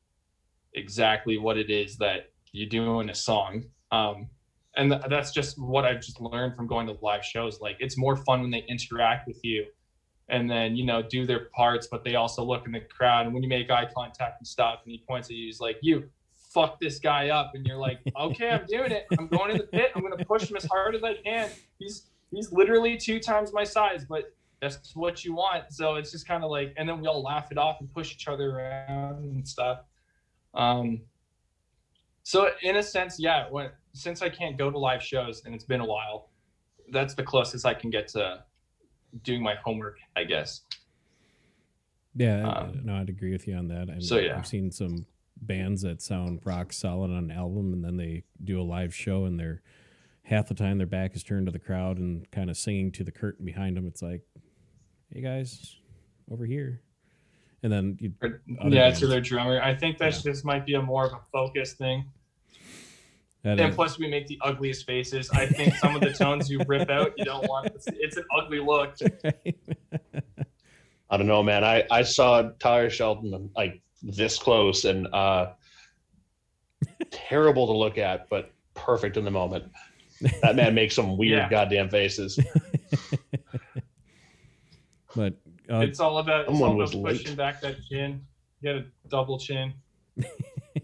Speaker 3: exactly what it is that you do in a song. And that's just what I've just learned from going to live shows. Like, it's more fun when they interact with you and then, do their parts, but they also look in the crowd. And when you make eye contact and stuff and he points at you, he's like, you fuck this guy up. And you're like, okay, I'm doing it. I'm going in the pit. I'm going to push him as hard as I can. He's literally 2 times my size, but that's what you want. So it's just kind of like, and then we all laugh it off and push each other around and stuff. So in a sense, yeah, since I can't go to live shows and it's been a while, that's the closest I can get to doing my homework, I guess.
Speaker 1: Yeah, no, I'd agree with you on that.
Speaker 3: Yeah.
Speaker 1: I've seen some bands that sound rock solid on an album, and then they do a live show, and they're half the time their back is turned to the crowd and kind of singing to the curtain behind them. It's like, hey guys, over here. And then
Speaker 3: to their drummer. I think that's just might be more of a focus thing. And plus, we make the ugliest faces. I think some of the tones you rip out, you don't want. It's an ugly look.
Speaker 2: I don't know, man. I saw Tyler Shelton like this close and terrible to look at, but perfect in the moment. That man makes some weird goddamn faces.
Speaker 1: But
Speaker 3: it's all about pushing back that chin. You got a double chin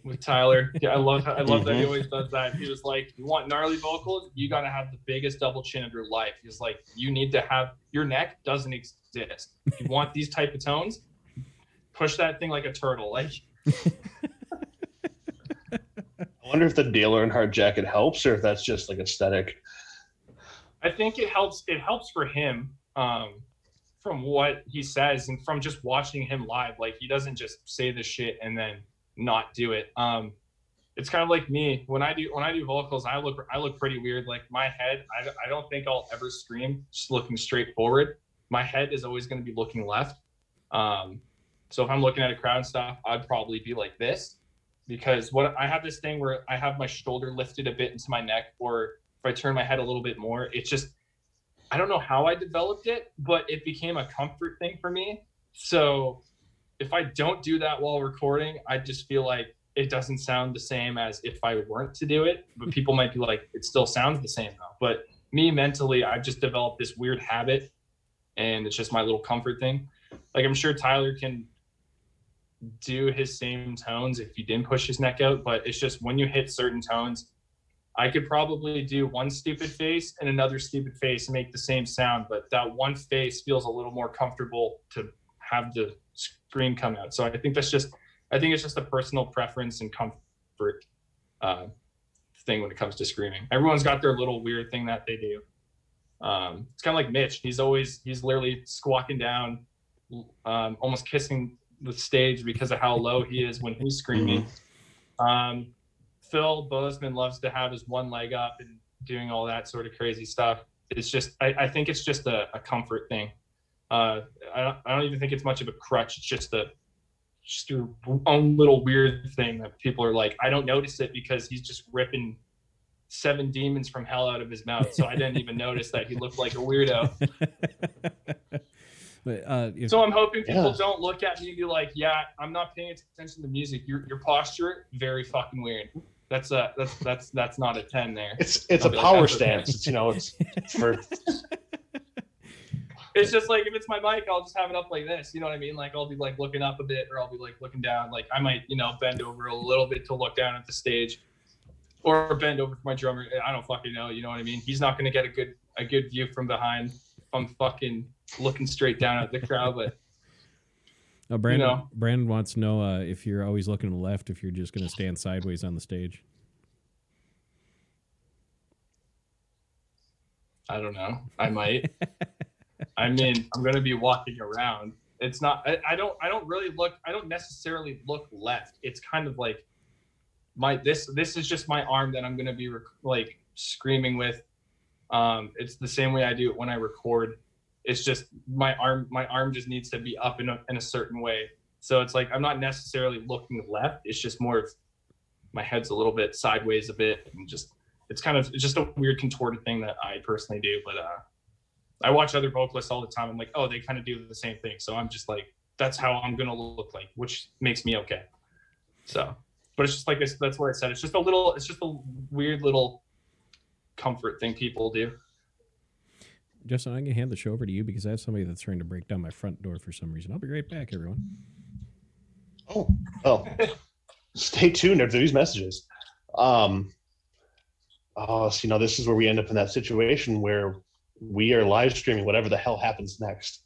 Speaker 3: with Tyler. Yeah, I love that he always does that. He was like, you want gnarly vocals? You got to have the biggest double chin of your life. He's like, you need to have, your neck doesn't exist. If you want these type of tones, push that thing like a turtle. Like,
Speaker 2: I wonder if the Dale Earnhardt jacket helps, or if that's just like aesthetic.
Speaker 3: I think it helps. It helps for him, from what he says and from just watching him live. Like, he doesn't just say the shit and then not do it. It's kind of like me when I do vocals. I look pretty weird. Like, my head, I don't think I'll ever scream just looking straight forward. My head is always going to be looking left. So if I'm looking at a crowd and stuff, I'd probably be like this, because I have this thing where I have my shoulder lifted a bit into my neck, or if I turn my head a little bit more, it's just, I don't know how I developed it, but it became a comfort thing for me. So if I don't do that while recording, I just feel like it doesn't sound the same as if I weren't to do it. But people might be like, it still sounds the same though. But me mentally, I've just developed this weird habit, and it's just my little comfort thing. Like, I'm sure Tyler can do his same tones if he didn't push his neck out, but it's just when you hit certain tones, I could probably do one stupid face and another stupid face and make the same sound, but that one face feels a little more comfortable to have the scream come out. So I think it's just a personal preference and comfort thing when it comes to screaming. Everyone's got their little weird thing that they do. It's kind of like Mitch. He's literally squawking down, almost kissing the stage because of how low he is when he's screaming. Phil Bozeman loves to have his one leg up and doing all that sort of crazy stuff. It's just, I think it's just a comfort thing. I don't even think it's much of a crutch. It's just your own little weird thing that people are like, I don't notice it because he's just ripping 7 demons from hell out of his mouth. So I didn't even notice that he looked like a weirdo.
Speaker 1: But,
Speaker 3: so I'm hoping people don't look at me and be like, yeah, I'm not paying attention to the music. Your posture, very fucking weird. That's not a 10 there.
Speaker 2: It's a power stance. It's for.
Speaker 3: It's just like, if it's my mic, I'll just have it up like this. You know what I mean? Like, I'll be like looking up a bit, or I'll be like looking down. Like, I might, bend over a little bit to look down at the stage, or bend over for my drummer. I don't fucking know. You know what I mean? He's not going to get a good view from behind. I'm fucking looking straight down at the crowd, but
Speaker 1: Brandon wants to know if you're always looking to the left, if you're just going to stand sideways on the stage.
Speaker 3: I don't know. I might. I mean, I'm going to be walking around. It's not, I don't necessarily look left. It's kind of like this is just my arm that I'm going to be like screaming with. It's the same way I do it when I record. It's just my arm just needs to be up in a certain way. So it's like, I'm not necessarily looking left. It's just more of my head's a little bit sideways a bit, and it's just a weird contorted thing that I personally do. But I watch other vocalists all the time. I'm like, oh, they kind of do the same thing. So I'm just like, that's how I'm going to look like, which makes me okay. So, but it's just like this, that's where I said, it's just a weird little comfort thing people do.
Speaker 1: Justin, I'm going to hand the show over to you because I have somebody that's trying to break down my front door for some reason. I'll be right back, everyone.
Speaker 2: Oh, stay tuned after these messages. So, this is where we end up in that situation where we are live streaming whatever the hell happens next.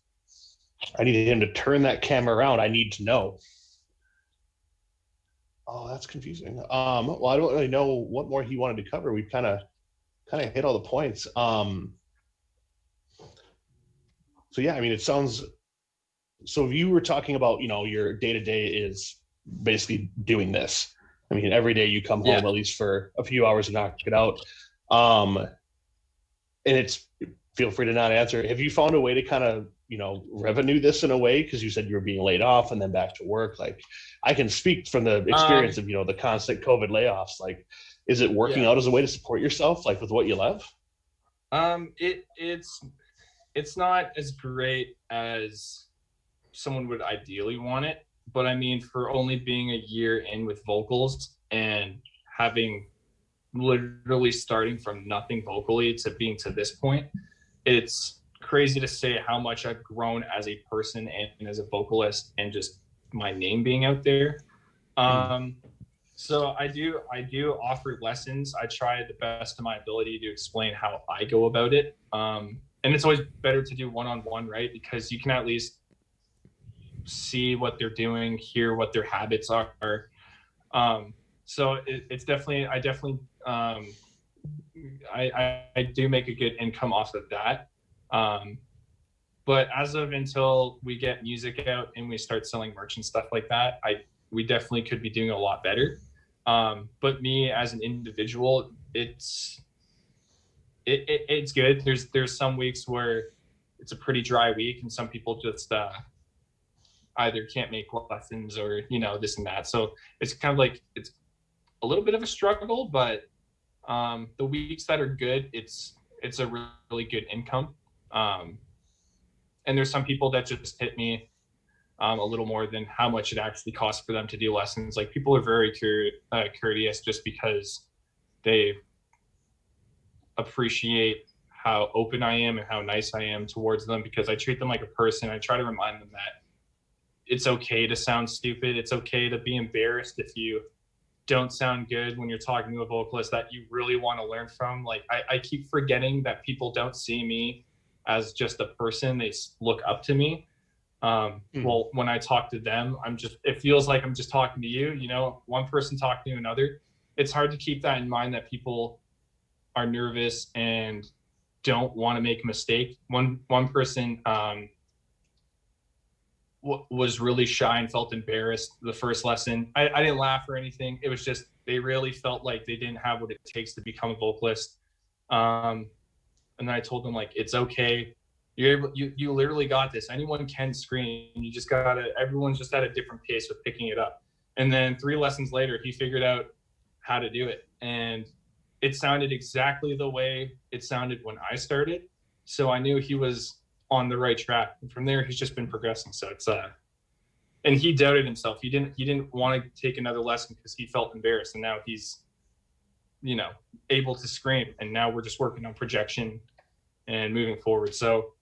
Speaker 2: I need him to turn that camera around. I need to know. Oh, that's confusing. Well, I don't really know what more he wanted to cover. We've kind of hit all the points. So yeah, I mean, it sounds. So if you were talking about, your day-to-day is basically doing this. I mean, every day you come home at least for a few hours and knock it out. And it's, feel free to not answer. Have you found a way to kind of, revenue this in a way? Because you said you were being laid off and then back to work. Like, I can speak from the experience of, the constant COVID layoffs. Like, is it working out as a way to support yourself, like with what you love?
Speaker 3: It's not as great as someone would ideally want it. But I mean, for only being a year in with vocals and having literally starting from nothing vocally to being to this point, it's crazy to say how much I've grown as a person and as a vocalist, and just my name being out there. So I do offer lessons. I try the best of my ability to explain how I go about it. And it's always better to do one-on-one, right? Because you can at least see what they're doing, hear what their habits are. So it's definitely, I do make a good income off of that. But until we get music out and we start selling merch and stuff like that, we definitely could be doing a lot better. But me as an individual, it's good. There's some weeks where it's a pretty dry week and some people just, either can't make lessons or, this and that. So it's kind of like, it's a little bit of a struggle, but the weeks that are good, it's a really good income. And there's some people that just hit me a little more than how much it actually costs for them to do lessons. Like, people are very courteous just because they appreciate how open I am and how nice I am towards them, because I treat them like a person. I try to remind them that it's okay to sound stupid. It's okay to be embarrassed if you don't sound good when you're talking to a vocalist that you really want to learn from. Like, I keep forgetting that people don't see me as just a person. They look up to me. Well, when I talk to them, it feels like I'm just talking to you, one person talking to another. It's hard to keep that in mind, that people are nervous and don't want to make a mistake. One person, was really shy and felt embarrassed the first lesson. I didn't laugh or anything. It was just, they really felt like they didn't have what it takes to become a vocalist. And then I told them, like, it's okay. You literally got this. Anyone can scream. You just everyone's just at a different pace with picking it up. And then 3 lessons later, he figured out how to do it. And it sounded exactly the way it sounded when I started. So I knew he was on the right track. And from there, he's just been progressing. So it's and he doubted himself. He didn't want to take another lesson because he felt embarrassed. And now he's, able to scream. And now we're just working on projection and moving forward. So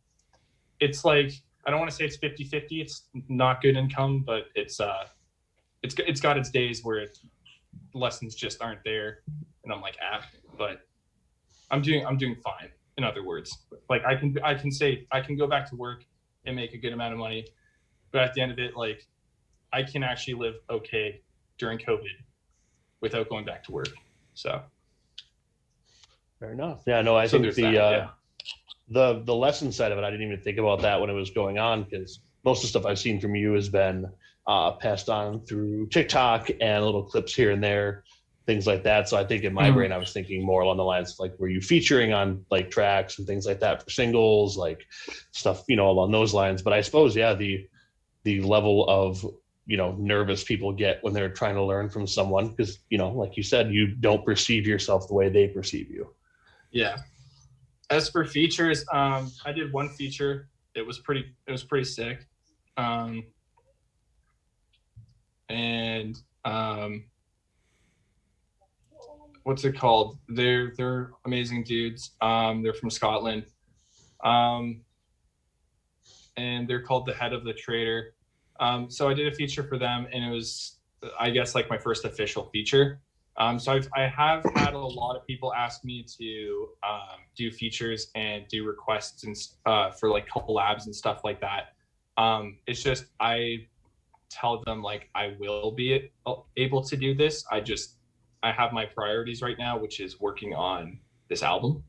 Speaker 3: it's like, I don't want to say it's 50-50. It's not good income, but it's got its days where lessons just aren't there. And I'm like, but I'm doing fine. in other words. Like I can say I can go back to work and make a good amount of money, but at the end of it, like I can actually live okay during COVID without going back to work. So
Speaker 2: fair enough. Yeah, no, I think the lesson side of it, I didn't even think about that when it was going on, because most of the stuff I've seen from you has been passed on through TikTok and little clips here and there, things like that. So I think in my brain, I was thinking more along the lines of like, were you featuring on like tracks and things like that for singles, like stuff, you know, along those lines. But I suppose, yeah, the level of, you know, nervous people get when they're trying to learn from someone, because, you know, like you said, you don't perceive yourself the way they perceive you.
Speaker 3: Yeah. As for features, I did one feature. It was pretty sick. What's it called? They're amazing dudes. They're from Scotland. And they're called The Head of the Trader. So I did a feature for them, and it was, I guess, like my first official feature. So I have had a lot of people ask me to do features and do requests and for like collabs and stuff like that. It's just, I tell them like I will be able to do this. I have my priorities right now, which is working on this album.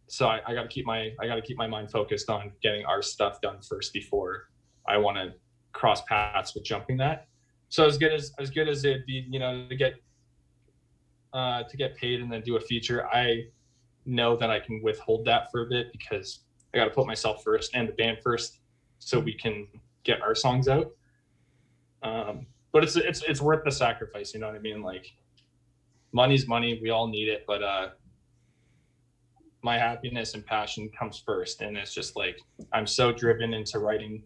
Speaker 3: So I got to keep my mind focused on getting our stuff done first before I want to cross paths with jumping that. So as good as it'd be, you know, to get paid and then do a feature, I know that I can withhold that for a bit, because I got to put myself first and the band first so we can get our songs out. But it's worth the sacrifice, you know what I mean? Like, money's money, we all need it, but my happiness and passion comes first, and it's just like I'm so driven into writing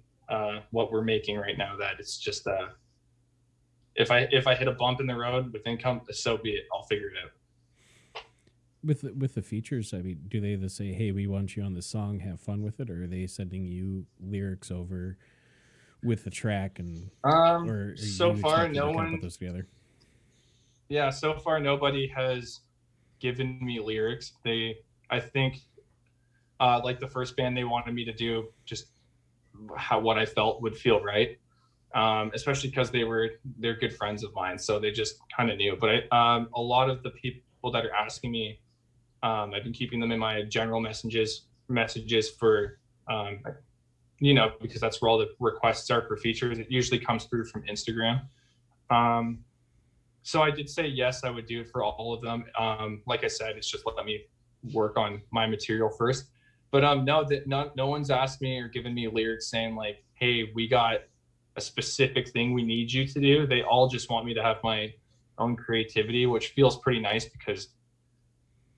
Speaker 3: what we're making right now that it's just if I hit a bump in the road with income, so be it. I'll figure it out.
Speaker 1: With the features, I mean, do they say, "Hey, we want you on the song, have fun with it," or are they sending you lyrics over with the track? And or
Speaker 3: so far no one
Speaker 1: put those together?
Speaker 3: Yeah, so far nobody has given me lyrics. I think like the first band, they wanted me to do just what I felt would feel right, especially because they're good friends of mine, so they just kind of knew. But a lot of the people that are asking me, I've been keeping them in my general messages for you know, because that's where all the requests are for features. It usually comes through from Instagram. So I did say yes, I would do it for all of them. Like I said, it's just let me work on my material first. But no one's asked me or given me lyrics saying like, hey, we got a specific thing we need you to do. They all just want me to have my own creativity, which feels pretty nice, because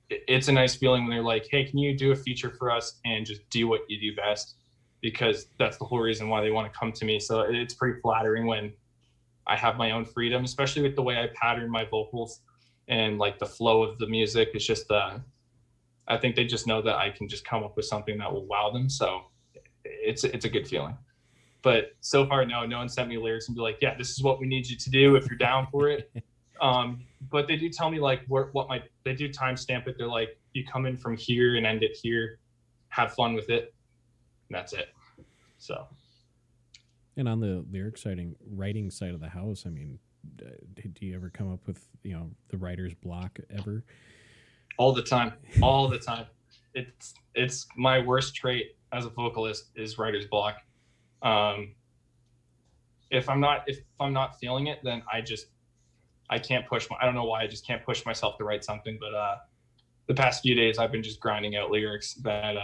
Speaker 3: it's a nice feeling when they're like, hey, can you do a feature for us and just do what you do best? Because that's the whole reason why they want to come to me. So it's pretty flattering when I have my own freedom, especially with the way I pattern my vocals and like the flow of the music. It's just, I think they just know that I can just come up with something that will wow them. So it's a good feeling. But so far, no one sent me lyrics and be like, yeah, this is what we need you to do if you're down for it. But they do tell me like they do timestamp it. They're like, you come in from here and end it here, have fun with it. And that's it. So.
Speaker 1: And on the lyric writing side of the house, I mean, do you ever come up with, you know, the writer's block ever?
Speaker 3: All the time. It's my worst trait as a vocalist is writer's block. If I'm not feeling it, then I can't push I don't know why, I just can't push myself to write something. But the past few days I've been just grinding out lyrics that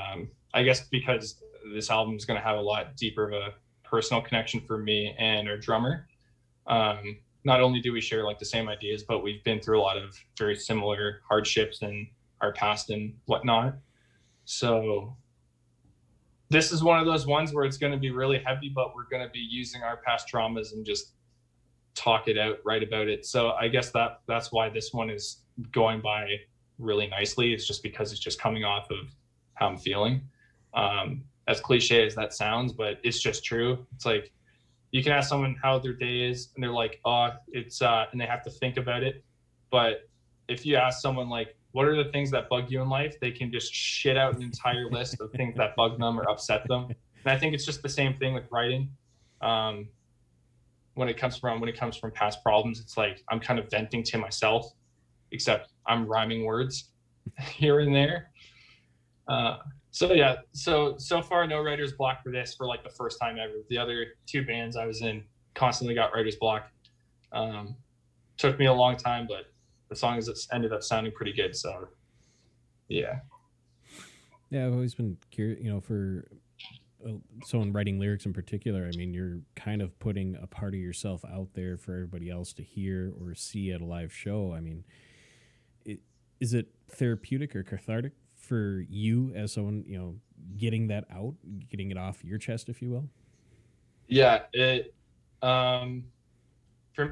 Speaker 3: I guess because this album is going to have a lot deeper of a personal connection for me and our drummer. Not only do we share like the same ideas, but we've been through a lot of very similar hardships in our past and whatnot. So this is one of those ones where it's going to be really heavy, but we're going to be using our past traumas and just talk it out, write about it. So I guess that's why this one is going by really nicely. It's just because it's just coming off of how I'm feeling. As cliche as that sounds, but it's just true. It's like you can ask someone how their day is and they're like, oh, it's and they have to think about it. But if you ask someone like, what are the things that bug you in life, they can just shit out an entire list of things that bug them or upset them. And I think it's just the same thing with writing. When it comes from past problems, it's like I'm kind of venting to myself, except I'm rhyming words here and there. So far no writer's block for this, for like the first time ever. The other two bands I was in constantly got writer's block. Took me a long time, but the songs ended up sounding pretty good. So yeah,
Speaker 1: I've always been curious, for someone writing lyrics in particular. I mean, you're kind of putting a part of yourself out there for everybody else to hear or see at a live show. I mean, is it therapeutic or cathartic for you as someone, getting that out, getting it off your chest, if you will?
Speaker 3: Yeah, for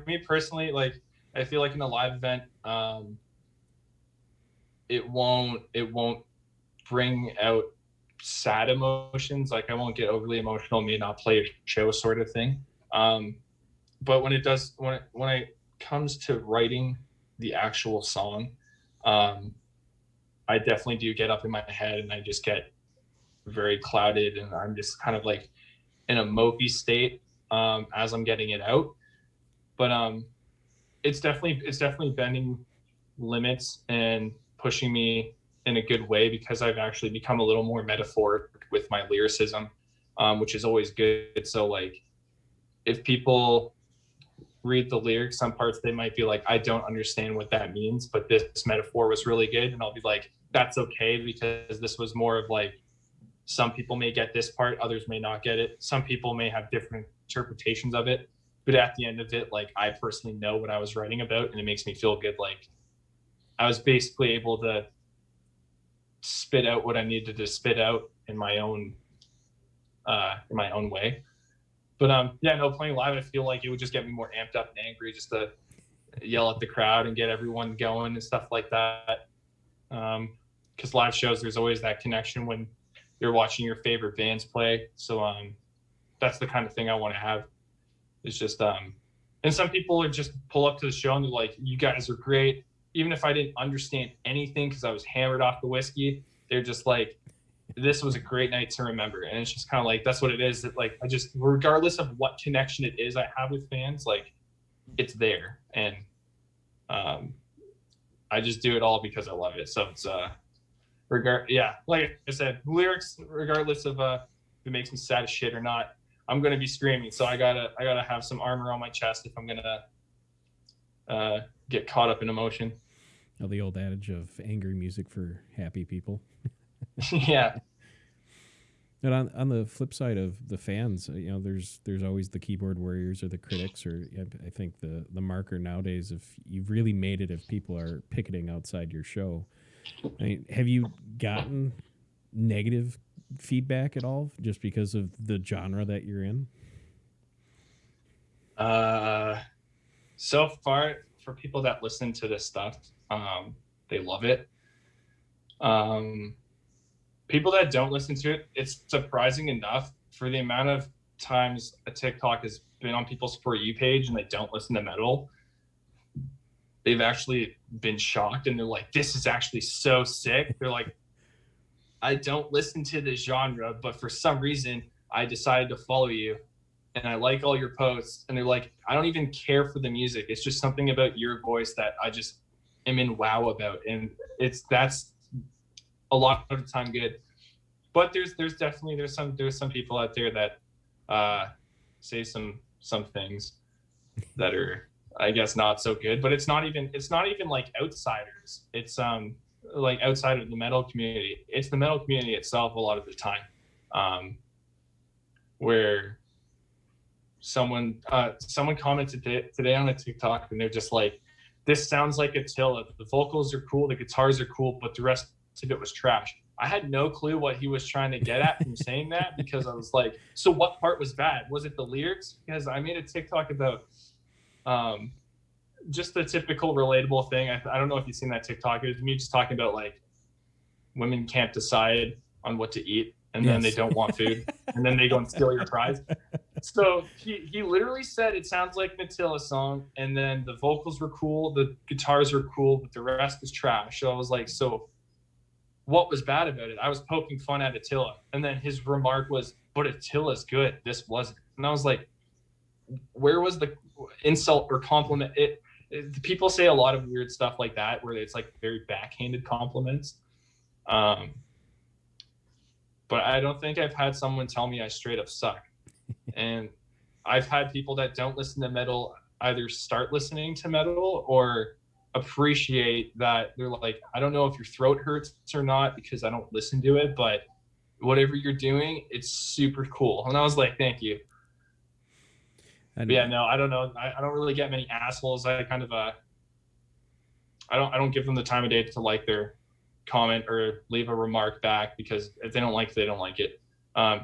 Speaker 3: me personally, like, I feel like in a live event, it won't bring out sad emotions. Like, I won't get overly emotional, may not play a show sort of thing. But when it comes to writing the actual song, I definitely do get up in my head and I just get very clouded, and I'm just kind of like in a mopey state as I'm getting it out. But it's definitely bending limits and pushing me in a good way, because I've actually become a little more metaphoric with my lyricism, which is always good. So like, if people read the lyrics, some parts they might be like, I don't understand what that means, but this metaphor was really good, and I'll be like, that's okay, because this was more of like, some people may get this part, others may not get it, some people may have different interpretations of it, but at the end of it, like, I personally know what I was writing about, and it makes me feel good. Like, I was basically able to spit out what I needed to spit out in my own way. But playing live, I feel like it would just get me more amped up and angry, just to yell at the crowd and get everyone going and stuff like that. Because live shows, there's always that connection when you're watching your favorite bands play. So that's the kind of thing I want to have. It's just and some people are just pull up to the show and they're like, you guys are great. Even if I didn't understand anything because I was hammered off the whiskey, they're just like, this was a great night to remember. And it's just kind of like, that's what it is. That like, I just, regardless of what connection it is I have with fans, like, it's there. And I just do it all because I love it. So it's like I said, lyrics, regardless of if it makes me sad as shit or not, I'm gonna be screaming. So I gotta have some armor on my chest if I'm gonna get caught up in emotion.
Speaker 1: Oh, the old adage of angry music for happy people.
Speaker 3: Yeah.
Speaker 1: And on the flip side of the fans, there's always the keyboard warriors or the critics, or I think the marker nowadays, if you've really made it, if people are picketing outside your show. I mean, have you gotten negative feedback at all just because of the genre that you're in?
Speaker 3: So far, for people that listen to this stuff, they love it. People that don't listen to it, it's surprising enough for the amount of times a TikTok has been on people's For You page and they don't listen to metal. They've actually been shocked and they're like, this is actually so sick. They're like, I don't listen to this genre, but for some reason I decided to follow you and I like all your posts. And they're like, I don't even care for the music. It's just something about your voice that I just am in wow about. And that's a lot of the time good. But there's some people out there that say some things that are, I guess, not so good. But it's not even like outsiders. It's like outside of the metal community. It's the metal community itself a lot of the time, where someone commented today on a TikTok and they're just like, this sounds like Attila. The vocals are cool, the guitars are cool, but the rest of it was trash. I had no clue what he was trying to get at from saying that, because I was like, so what part was bad? Was it the lyrics? Because I made a TikTok about just the typical relatable thing. I don't know if you've seen that TikTok. It was me just talking about like women can't decide on what to eat, and then they don't want food, and then they go and steal your prize. So he literally said it sounds like an Attila song, and then the vocals were cool, the guitars were cool, but the rest was trash. So I was like, so what was bad about it? I was poking fun at Attila, and then his remark was, but Attila's good, this wasn't. And I was like, where was the insult or compliment? People say a lot of weird stuff like that where it's like very backhanded compliments. But I don't think I've had someone tell me I straight up suck. And I've had people that don't listen to metal either start listening to metal or appreciate that. They're like, I don't know if your throat hurts or not because I don't listen to it, but whatever you're doing, it's super cool. And I was like, thank you. But yeah, no, I don't know. I don't really get many assholes. I kind of I don't give them the time of day to like their comment or leave a remark back, because if they don't like it, they don't like it.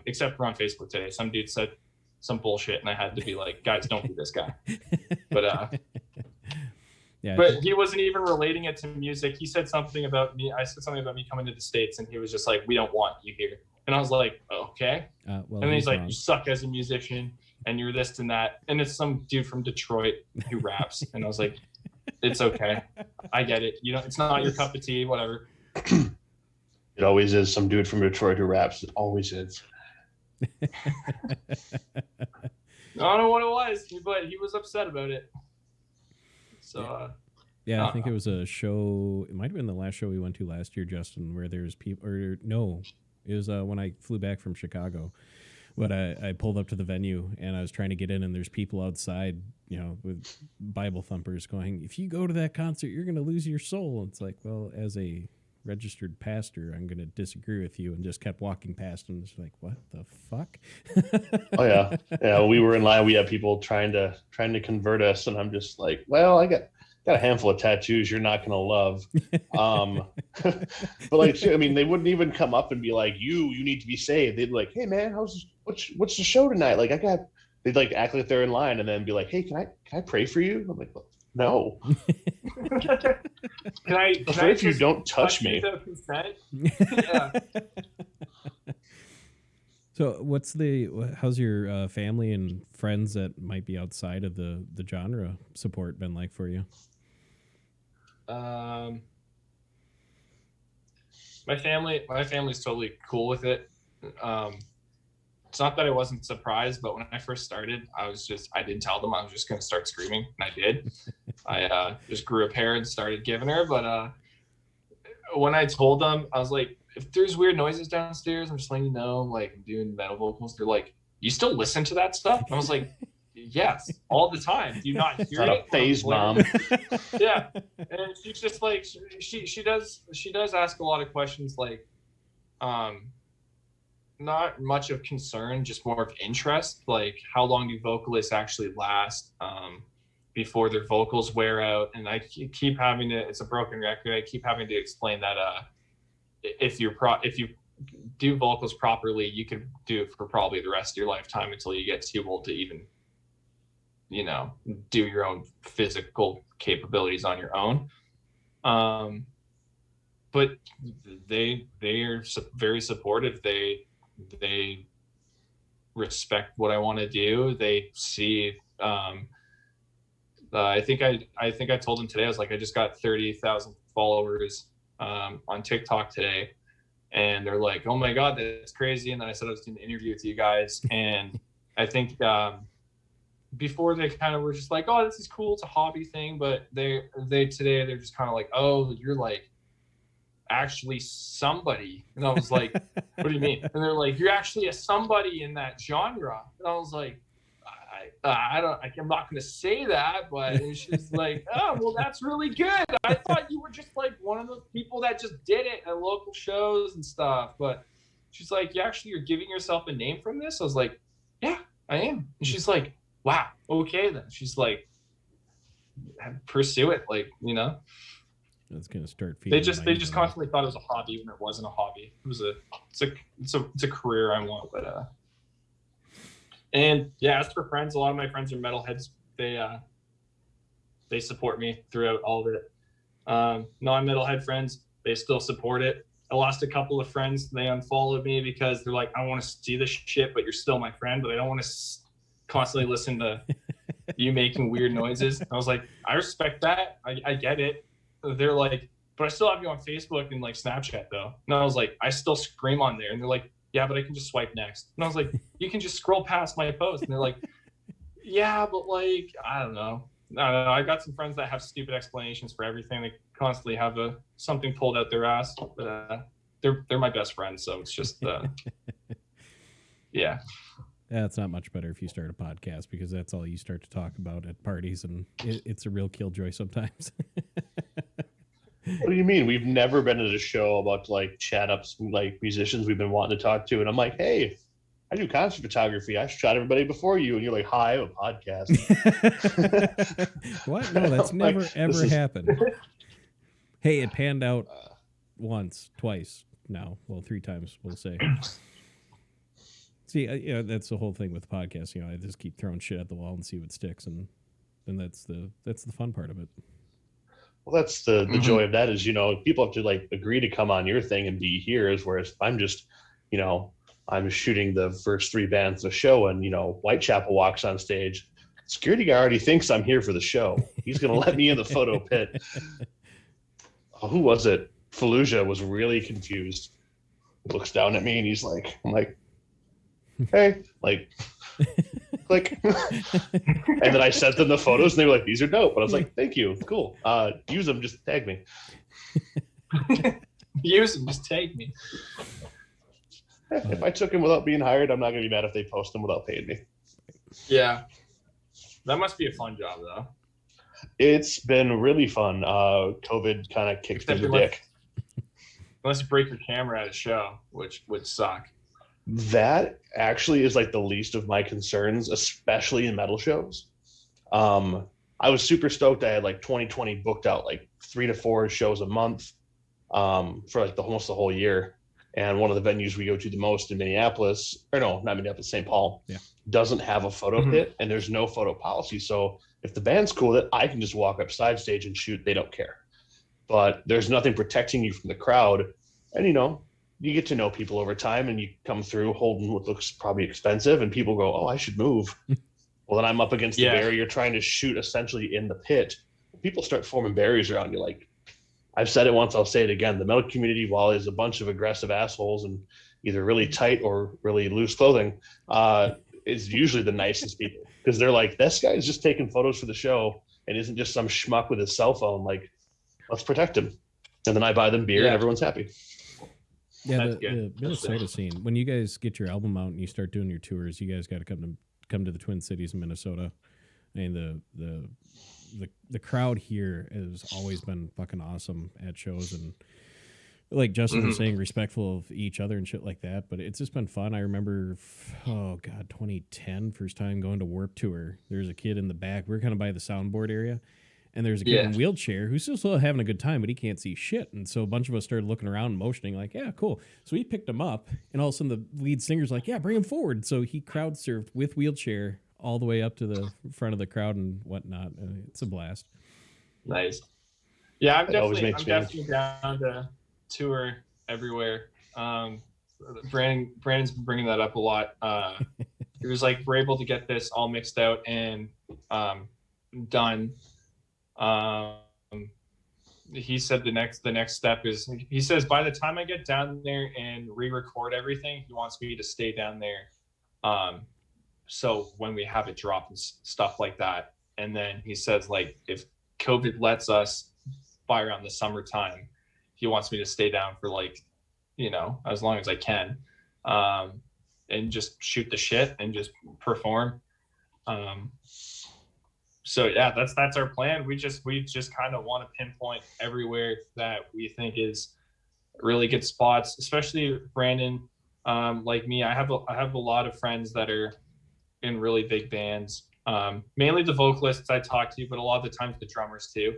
Speaker 3: Except for on Facebook today, some dude said some bullshit, and I had to be like, guys, don't be this guy. But
Speaker 1: yeah,
Speaker 3: but he wasn't even relating it to music. He said something about me. I said something about me coming to the States, and he was just like, we don't want you here. And I was like, okay.
Speaker 1: well,
Speaker 3: and then he's like,
Speaker 1: wrong.
Speaker 3: you suck as a musician, and you're this and that. And it's some dude from Detroit who raps. And I was like, it's okay. I get it. You know, it's not your cup of tea, whatever.
Speaker 2: It always is some dude from Detroit who raps. It always is.
Speaker 3: I don't know what it was, but he was upset about it. So,
Speaker 1: yeah, I think it was a show. It might have been the last show we went to last year, Justin, where there was people. Or no, it was when I flew back from Chicago. But I pulled up to the venue and I was trying to get in, and there's people outside, you know, with Bible thumpers going, if you go to that concert, you're going to lose your soul. It's like, well, as a registered pastor, I'm going to disagree with you, and just kept walking past them. It's like, what the fuck?
Speaker 2: Oh yeah. Yeah. We were in line. We had people trying to convert us. And I'm just like, well, I got a handful of tattoos you're not going to love. But like, I mean, they wouldn't even come up and be like, you need to be saved. They'd be like, hey man, what's the show tonight? Like they'd like act like they're in line and then be like, hey, can I pray for you? I'm like, well, no.
Speaker 3: Can I
Speaker 2: if you don't touch me.
Speaker 3: Yeah.
Speaker 1: So how's your family and friends that might be outside of the genre support been like for you?
Speaker 3: My family's totally cool with it. It's not that I wasn't surprised, but when I first started, I didn't tell them I was just going to start screaming, and I did. I just grew a pair and started giving her. But when I told them, I was like, if there's weird noises downstairs, I'm just letting you know, like, I'm doing metal vocals. They're like, you still listen to that stuff? And I was like, yes, all the time. Do you not hear
Speaker 2: not
Speaker 3: it?
Speaker 2: A phase, Mom.
Speaker 3: Yeah. And she's just like, she does ask a lot of questions, like, not much of concern, just more of interest. Like, how long do vocalists actually last before their vocals wear out? And I keep having to, it's a broken record, I keep having to explain that if you do vocals properly, you can do it for probably the rest of your lifetime until you get too old to even, you know, do your own physical capabilities on your own. But they are very supportive. They respect what I want to do. They see, I think I told them today, I was like, I just got 30,000 followers on TikTok today, and they're like, oh my God, that's crazy. And then I said I was doing an interview with you guys, and I think before they kind of were just like, oh, this is cool, it's a hobby thing, but they're just kind of like, oh, you're like actually somebody. And I was like, what do you mean? And they're like, you're actually a somebody in that genre. And I was like, I'm not going to say that, but it's just like, oh, well, that's really good. I thought you were just like one of the people that just did it at local shows and stuff. But she's like, you're giving yourself a name from this? I was like, yeah, I am. And she's like, wow, okay then. She's like, pursue it, like, you know.
Speaker 1: It's gonna start.
Speaker 3: They just constantly thought it was a hobby when it wasn't a hobby. It's a career I want, but and yeah, as for friends, a lot of my friends are metalheads. They support me throughout all of it. Non-metalhead friends, they still support it. I lost a couple of friends. They unfollowed me because they're like, I want to see this shit, but you're still my friend. But I don't want to constantly listen to you making weird noises. I was like, I respect that. I get it. They're like, but I still have you on Facebook and like Snapchat though. And I was like, I still scream on there. And they're like, yeah, but I can just swipe next. And I was like, you can just scroll past my post. And they're like, yeah, but like, I don't know. I got some friends that have stupid explanations for everything. They constantly have something pulled out their ass. But they're my best friends, so it's just yeah.
Speaker 1: Yeah, it's not much better if you start a podcast because that's all you start to talk about at parties, and it's a real killjoy sometimes.
Speaker 2: What do you mean? We've never been at a show about like chat ups like musicians we've been wanting to talk to, and I'm like, hey, I do concert photography. I shot everybody before you, and you're like, hi, I have a podcast.
Speaker 1: What? No, that's never
Speaker 2: like,
Speaker 1: ever happened. Hey, it panned out once, twice. No, well, 3 times, we'll say. See, that's the whole thing with podcasts. I just keep throwing shit at the wall and see what sticks, and that's the fun part of it.
Speaker 2: Well, that's the joy of that is, people have to like agree to come on your thing and be here. Whereas if I'm just, I'm shooting the first 3 bands of the show and, Whitechapel walks on stage. Security guy already thinks I'm here for the show. He's going to let me in the photo pit. Oh, who was it? Fallujah was really confused. He looks down at me and he's like, I'm like, hey, like, click. And then I sent them the photos and they were like, these are dope. But I was like, thank you. Cool. Use them. Just tag me.
Speaker 3: Use them. Just tag me.
Speaker 2: If I took them without being hired, I'm not going to be mad if they post them without paying me.
Speaker 3: Yeah. That must be a fun job, though.
Speaker 2: It's been really fun. COVID kind of kicked in the dick.
Speaker 3: Unless you break your camera at a show, which would suck.
Speaker 2: That actually is like the least of my concerns, especially in metal shows. I was super stoked. I had like 2020 booked out like 3 to 4 shows a month for like almost the whole year. And one of the venues we go to the most in Minneapolis, or no, not Minneapolis, St. Paul, doesn't have a photo pit and there's no photo policy. So if the band's cool, that I can just walk up side stage and shoot, they don't care. But there's nothing protecting you from the crowd. And, you get to know people over time and you come through holding what looks probably expensive and people go, oh, I should move. Well, then I'm up against the barrier trying to shoot essentially in the pit. People start forming barriers around you. Like I've said it once, I'll say it again. The metal community, while is a bunch of aggressive assholes and either really tight or really loose clothing, is usually the nicest people because they're like, this guy is just taking photos for the show and isn't just some schmuck with his cell phone. Like, let's protect him. And then I buy them beer and everyone's happy.
Speaker 1: Yeah, the Minnesota scene. When you guys get your album out and you start doing your tours, you guys got to come to the Twin Cities in Minnesota. I mean, the crowd here has always been fucking awesome at shows, and like Justin was saying, respectful of each other and shit like that. But it's just been fun. I remember, 2010, first time going to Warped Tour. There's a kid in the back. We were kind of by the soundboard area. And there's a kid in a wheelchair who's still having a good time, but he can't see shit. And so a bunch of us started looking around and motioning like, yeah, cool. So we picked him up, and all of a sudden the lead singer's like, yeah, bring him forward. So he crowd surfed with wheelchair all the way up to the front of the crowd and whatnot. It's a blast.
Speaker 3: Nice. Yeah, I'm definitely down to tour everywhere. Brandon's been bringing that up a lot. He was like, we're able to get this all mixed out and done. He said the next step is, he says by the time I get down there and re-record everything, he wants me to stay down there. So when we have it drop and stuff like that, and then he says like if COVID lets us by around the summertime, he wants me to stay down for like, as long as I can, and just shoot the shit and just perform. So yeah, that's our plan. We just kind of want to pinpoint everywhere that we think is really good spots, especially Brandon. Like me, I have a lot of friends that are in really big bands. Mainly the vocalists I talk to, but a lot of the times the drummers too.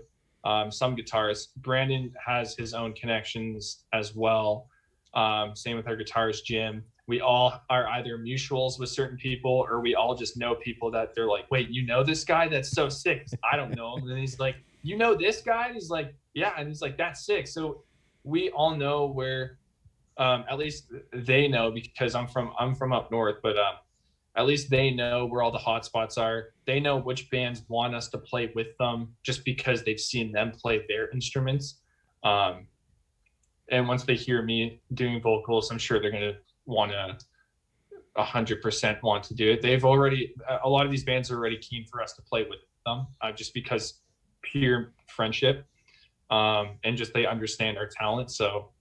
Speaker 3: Some guitarists. Brandon has his own connections as well. Same with our guitarist Jim. We all are either mutuals with certain people, or we all just know people that they're like, wait, you know this guy? That's so sick. I don't know him. And he's like, you know this guy? And he's like, yeah. And he's like, that's sick. So we all know where, at least they know, because I'm from up north, but at least they know where all the hot spots are. They know which bands want us to play with them just because they've seen them play their instruments. And once they hear me doing vocals, I'm sure they're going to want to 100% want to do it. A lot of these bands are already keen for us to play with them, just because pure friendship, and just they understand our talent. So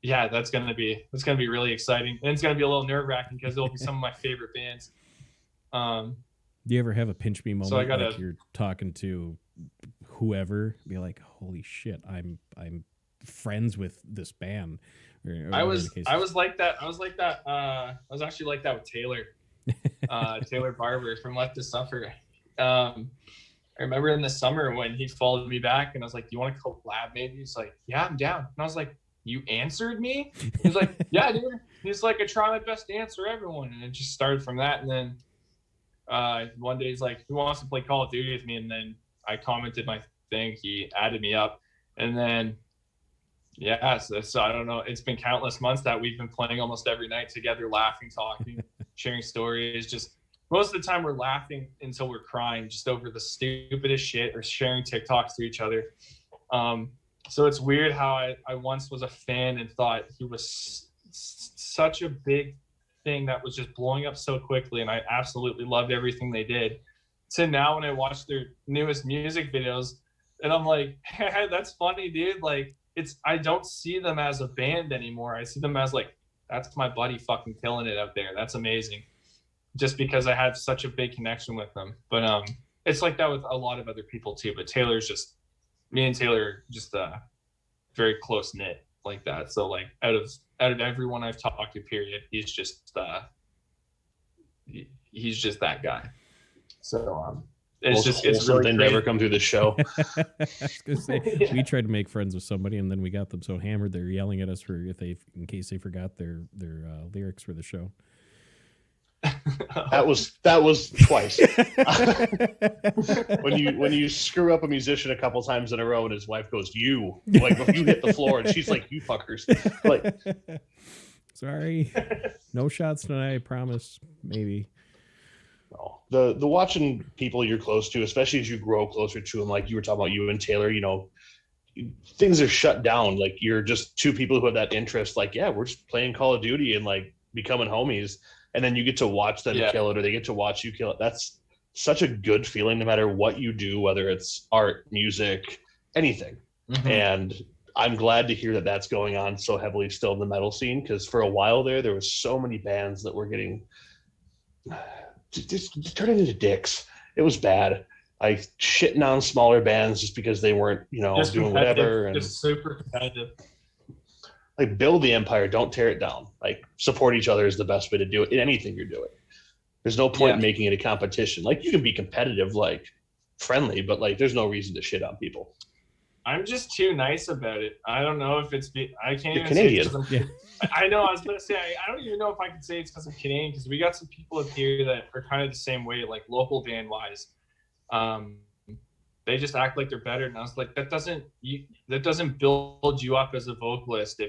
Speaker 3: yeah, that's going to be really exciting. And it's going to be a little nerve wracking because it'll be some of my favorite bands.
Speaker 1: Do you ever have a pinch me moment,
Speaker 3: so
Speaker 1: like you're talking to whoever, be like, holy shit, I'm friends with this band?
Speaker 3: I was like that. I was actually like that with Taylor, Taylor Barber from Left to Suffer. I remember in the summer when he followed me back and I was like, do you want to collab maybe? He's like, yeah, I'm down. And I was like, you answered me? He's like, yeah, dude. He's like, I try my best to answer everyone. And it just started from that. And then one day he's like, who wants to play Call of Duty with me? And then I commented my thing. He added me up. And then, yeah, so I don't know. It's been countless months that we've been playing almost every night together, laughing, talking, sharing stories. Just most of the time we're laughing until we're crying just over the stupidest shit or sharing TikToks to each other. So it's weird how I once was a fan and thought he was such a big thing that was just blowing up so quickly, and I absolutely loved everything they did. To now when I watch their newest music videos and I'm like, hey, that's funny, dude. Like, I don't see them as a band anymore. I see them as like, that's my buddy fucking killing it out there. That's amazing. Just because I have such a big connection with them. But it's like that with a lot of other people too. But me and Taylor are just very close knit like that. So like out of everyone I've talked to, period, he's just that guy. So it's really
Speaker 2: thing to ever come through the show.
Speaker 1: I was gonna say, we tried to make friends with somebody and then we got them so hammered they're yelling at us in case they forgot their lyrics for the show.
Speaker 2: That was twice. when you screw up a musician a couple times in a row and his wife goes, you hit the floor, and she's like, you fuckers. Like,
Speaker 1: sorry, no shots tonight, I promise. Maybe.
Speaker 2: The watching people you're close to, especially as you grow closer to them, like you were talking about you and Taylor, things are shut down. Like, you're just two people who have that interest. Like, yeah, we're just playing Call of Duty and like becoming homies. And then you get to watch them kill it, or they get to watch you kill it. That's such a good feeling, no matter what you do, whether it's art, music, anything. Mm-hmm. And I'm glad to hear that that's going on so heavily still in the metal scene, because for a while there was so many bands that were getting just turning into dicks. It was bad. Like, shitting on smaller bands just because they weren't, doing whatever. And
Speaker 3: just super competitive.
Speaker 2: Like, build the empire, don't tear it down. Like, support each other is the best way to do it in anything you're doing. There's no point in making it a competition. Like, you can be competitive, like friendly, but like, there's no reason to shit on people.
Speaker 3: I'm just too nice about it. I don't know if it's I can't even
Speaker 2: Canadian.
Speaker 3: Say it I know. I was gonna say I don't even know if I can say it's because I'm Canadian, because we got some people up here that are kind of the same way, like local band wise. They just act like they're better, and I was like, that doesn't build you up as a vocalist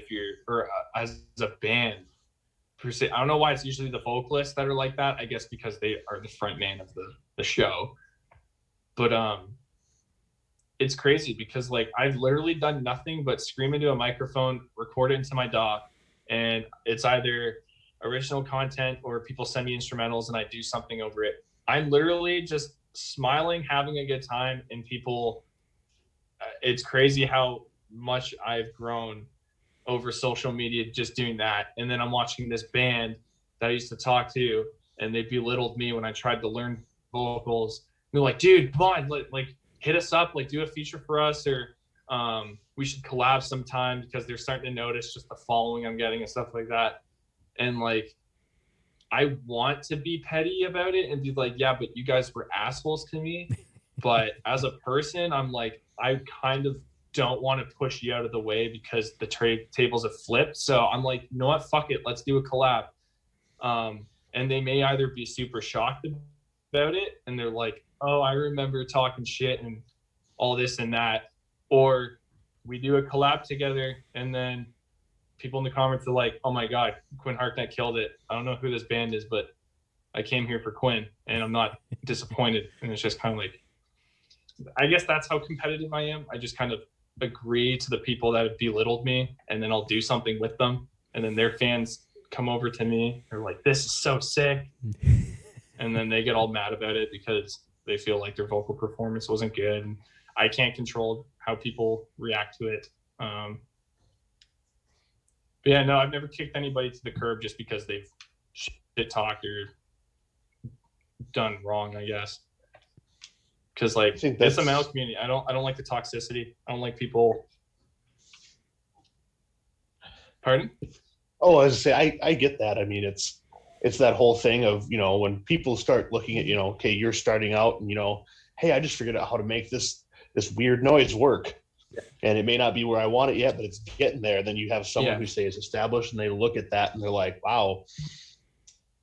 Speaker 3: as a band per se. I don't know why it's usually the vocalists that are like that. I guess because they are the front man of the show. But it's crazy because like I've literally done nothing but scream into a microphone, record it into my DAW, and it's either original content or people send me instrumentals and I do something over it. I'm literally just smiling, having a good time, and people, it's crazy how much I've grown over social media just doing that. And then I'm watching this band that I used to talk to, and they belittled me when I tried to learn vocals. They're like, dude, come on, like hit us up, like do a feature for us, or we should collab sometime, because they're starting to notice just the following I'm getting and stuff like that. And like, I want to be petty about it and be like, yeah, but you guys were assholes to me. But as a person, I'm like, I kind of don't want to push you out of the way because the tables have flipped. So I'm like, you know what? Fuck it. Let's do a collab. And they may either be super shocked about it and they're like, oh, I remember talking shit and all this and that. Or we do a collab together and then people in the comments are like, oh my God, Quinn Harknett killed it. I don't know who this band is, but I came here for Quinn, and I'm not disappointed. And it's just kind of like, I guess that's how competitive I am. I just kind of agree to the people that have belittled me, and then I'll do something with them, and then their fans come over to me. They're like, "This is so sick," and then they get all mad about it because they feel like their vocal performance wasn't good. And I can't control how people react to it. But yeah, no, I've never kicked anybody to the curb just because they've shit talked or done wrong, I guess. Because like it's a metal community. I don't like the toxicity. I don't like people. Pardon?
Speaker 2: Oh, I was gonna say I get that. I mean, it's that whole thing of, you know, when people start looking at, you know, okay, you're starting out and, you know, hey, I just figured out how to make this weird noise work. Yeah. And it may not be where I want it yet, but it's getting there. Then you have someone who say it's established, and they look at that and they're like, wow,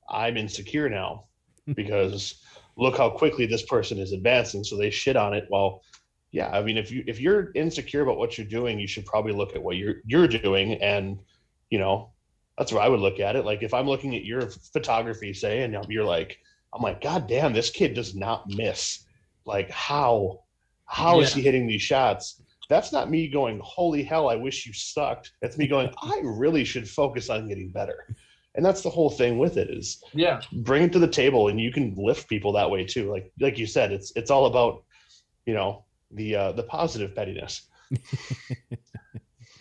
Speaker 2: I'm insecure now because look how quickly this person is advancing. So they shit on it. Well, yeah, I mean, if you're insecure about what you're doing, you should probably look at what you're doing. And, you know, that's where I would look at it. Like if I'm looking at your photography, say, and you're like, I'm like, God damn, this kid does not miss. Like how is he hitting these shots? That's not me going, holy hell, I wish you sucked. That's me going, I really should focus on getting better. And that's the whole thing with it is bring it to the table, and you can lift people that way too. Like you said, it's all about, you know, the positive pettiness.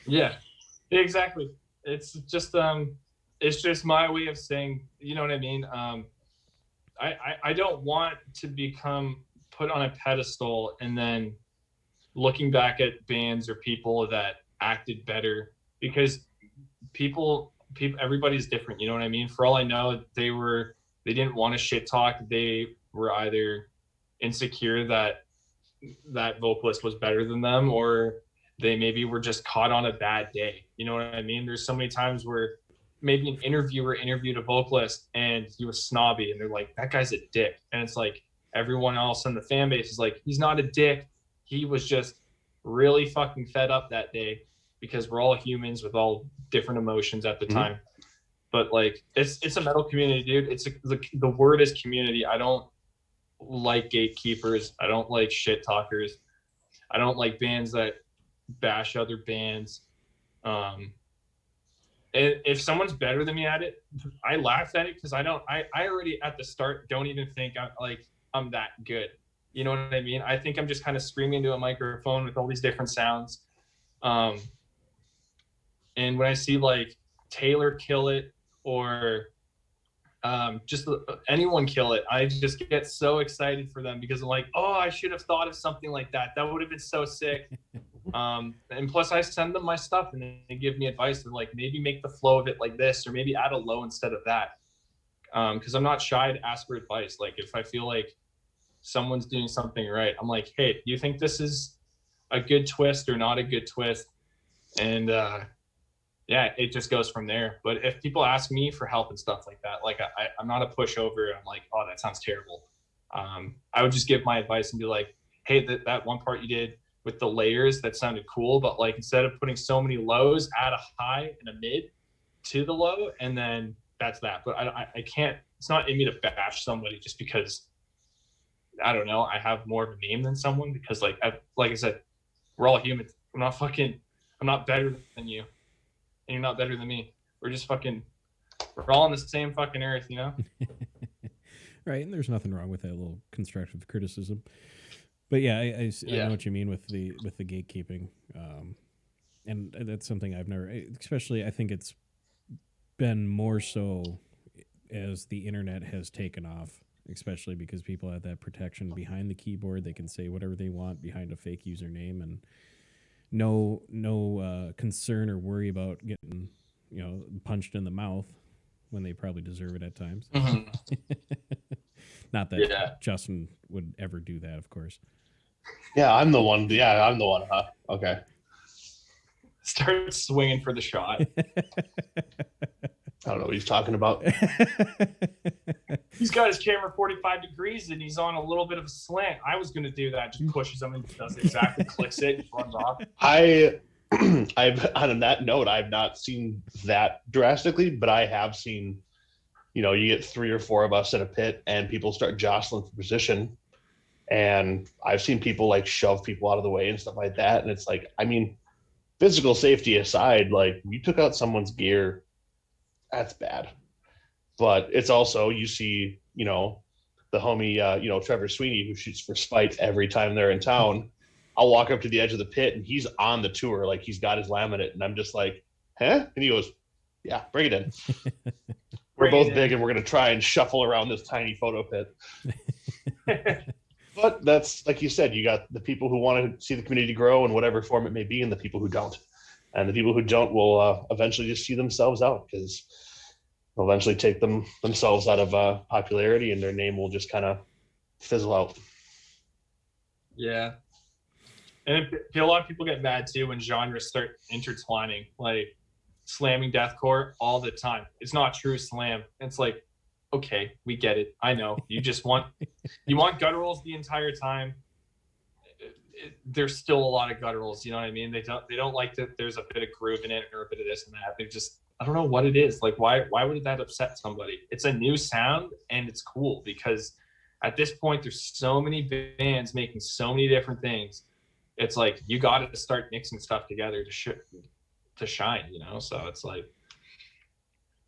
Speaker 3: Yeah, exactly. It's just my way of saying, you know what I mean? I don't want to become put on a pedestal and then looking back at bands or people that acted better, because people everybody's different, you know what I mean? For all I know, they didn't want to shit talk. They were either insecure that vocalist was better than them, or they maybe were just caught on a bad day. You know what I mean? There's so many times where maybe an interviewer interviewed a vocalist and he was snobby, and they're like, that guy's a dick. And it's like everyone else in the fan base is like, he's not a dick. He was just really fucking fed up that day, because we're all humans with all different emotions at the time. But like, it's a metal community, dude. The word is community. I don't like gatekeepers. I don't like shit talkers. I don't like bands that bash other bands. If someone's better than me at it, I laugh at it, because I already at the start don't even think I'm that good. You know what I mean? I think I'm just kind of screaming into a microphone with all these different sounds. And when I see like Taylor kill it, or just anyone kill it, I just get so excited for them, because I'm like, oh, I should have thought of something like that. That would have been so sick. And plus I send them my stuff and they give me advice. They're like, maybe make the flow of it like this, or maybe add a low instead of that. Because I'm not shy to ask for advice. Like if I feel like someone's doing something right, I'm like, hey, do you think this is a good twist or not a good twist? And yeah, it just goes from there. But if people ask me for help and stuff like that, like I'm not a pushover. I'm like, oh, that sounds terrible. I would just give my advice and be like, hey, that one part you did with the layers, that sounded cool, but like instead of putting so many lows, add a high and a mid to the low, and then that's that. But I can't, it's not in me to bash somebody just because, I don't know, I have more of a name than someone, because like I said, we're all humans. I'm not better than you, and you're not better than me. We're all on the same fucking earth, you know?
Speaker 1: Right, and there's nothing wrong with that little constructive criticism. But yeah, I know what you mean with the gatekeeping, and that's something I've never, especially I think it's been more so as the internet has taken off, especially because people have that protection behind the keyboard. They can say whatever they want behind a fake username, and no concern or worry about getting, you know, punched in the mouth when they probably deserve it at times.
Speaker 3: Mm-hmm.
Speaker 1: Not that Justin would ever do that, of course.
Speaker 2: Yeah, I'm the one. Yeah, I'm the one, huh? Okay.
Speaker 3: Start swinging for the shot.
Speaker 2: I don't know what he's talking about.
Speaker 3: He's got his camera 45 degrees and he's on a little bit of a slant. I was going to do that. Just pushes him and does exactly, clicks it, and runs off.
Speaker 2: I've on that note, I've not seen that drastically, but I have seen you know, you get 3 or 4 of us in a pit and people start jostling for position. And I've seen people like shove people out of the way and stuff like that. And it's like, I mean, physical safety aside, like you took out someone's gear, that's bad. But it's also, you see, you know, the homie, you know, Trevor Sweeney, who shoots for spite every time they're in town. I'll walk up to the edge of the pit and he's on the tour, like he's got his laminate, and I'm just like, huh? And he goes, yeah, bring it in. We're both big and we're going to try and shuffle around this tiny photo pit. But that's, like you said, you got the people who want to see the community grow in whatever form it may be, and the people who don't. And the people who don't will eventually just see themselves out, because they'll eventually take themselves out of popularity, and their name will just kind of fizzle out.
Speaker 3: Yeah. And a lot of people get mad too when genres start intertwining, like slamming deathcore all the time. It's not true slam. It's like, okay, we get it. I know you just want gutturals the entire time. There's still a lot of gutturals. You know what I mean? They don't like that. There's a bit of groove in it or a bit of this and that. They just, I don't know what it is. Like, why would that upset somebody? It's a new sound and it's cool, because at this point there's so many bands making so many different things. It's like you got to start mixing stuff together to shine. You know, so it's like.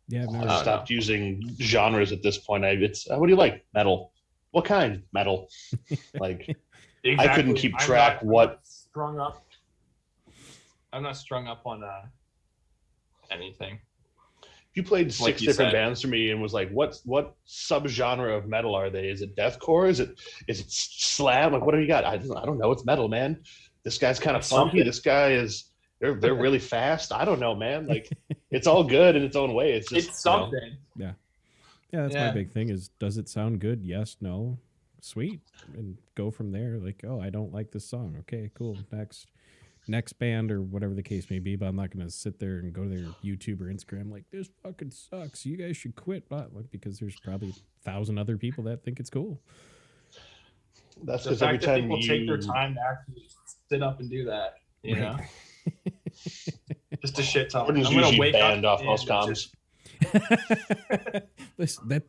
Speaker 1: Yeah,
Speaker 2: I've stopped using genres at this point. It's what do you like? Metal. What kind? Metal. Like exactly. I couldn't keep track. I'm not strung up on anything. You played 6 different bands for me and was like, what subgenre of metal are they? Is it deathcore? Is it slam? Like, what do you got? I don't know. It's metal, man. This guy's kind of funky. This guy is. They're really fast. I don't know, man. Like, it's all good in its own way. It's just
Speaker 3: something.
Speaker 1: You know. Yeah. That's my big thing. Is, does it sound good? Yes, no, sweet, and go from there. Like, oh, I don't like this song. Okay, cool. Next band or whatever the case may be. But I'm not going to sit there and go to their YouTube or Instagram like, this fucking sucks. You guys should quit. But because there's probably 1,000 other people that think it's cool.
Speaker 2: That's because every time
Speaker 3: people take their time to actually sit up and do that, you know. Just a shit ton.
Speaker 2: I'm gonna wake up off most comms.
Speaker 1: Listen,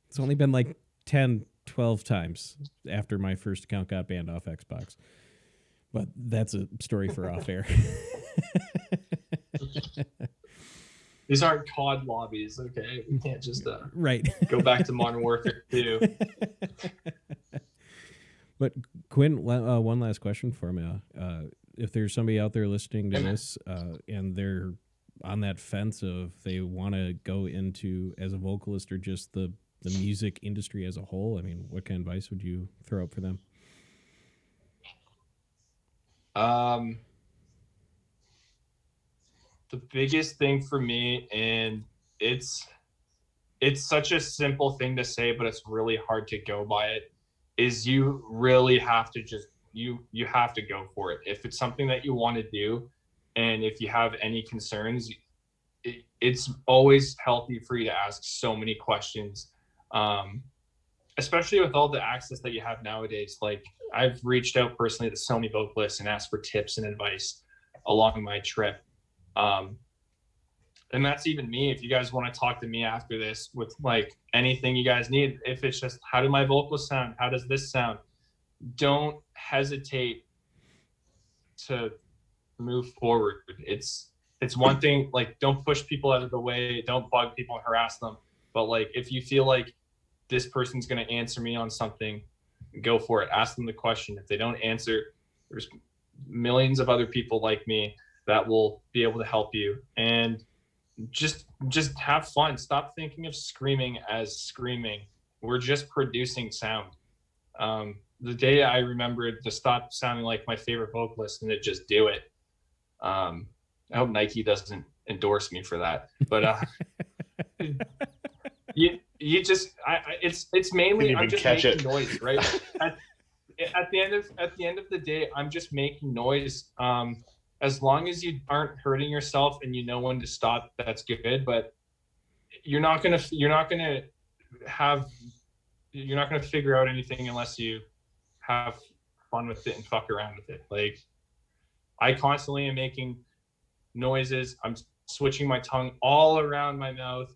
Speaker 1: it's only been like 10, 12 times after my first account got banned off Xbox. But that's a story for off air.
Speaker 3: These aren't COD lobbies, okay? We can't just
Speaker 1: right
Speaker 3: go back to Modern Warfare 2.
Speaker 1: But Quinn, one last question for me. If there's somebody out there listening to this and they're on that fence of they want to go into as a vocalist or just the music industry as a whole, I mean, what kind of advice would you throw up for them?
Speaker 3: The biggest thing for me, and it's such a simple thing to say, but it's really hard to go by it, is you really have to just you have to go for it. If it's something that you want to do, and if you have any concerns, it's always healthy for you to ask so many questions, especially with all the access that you have nowadays. Like, I've reached out personally to so many vocalists and asked for tips and advice along my trip. And that's even me. If you guys want to talk to me after this with like anything you guys need, if it's just, how do my vocals sound? How does this sound? Don't hesitate to move forward. It's one thing, like, don't push people out of the way. Don't bug people and harass them. But like, if you feel like this person's going to answer me on something, go for it. Ask them the question. If they don't answer, there's millions of other people like me that will be able to help you. And just have fun. Stop thinking of screaming as screaming. We're just producing sound. The day I remembered to stop sounding like my favorite vocalist and to just do it. I hope Nike doesn't endorse me for that, but you just it's mainly I'm just making noise, right? At the end of the day, I'm just making noise. As long as you aren't hurting yourself and you know when to stop, that's good. But you're not gonna figure out anything unless you have fun with it and fuck around with it. Like, I constantly am making noises. I'm switching my tongue all around my mouth,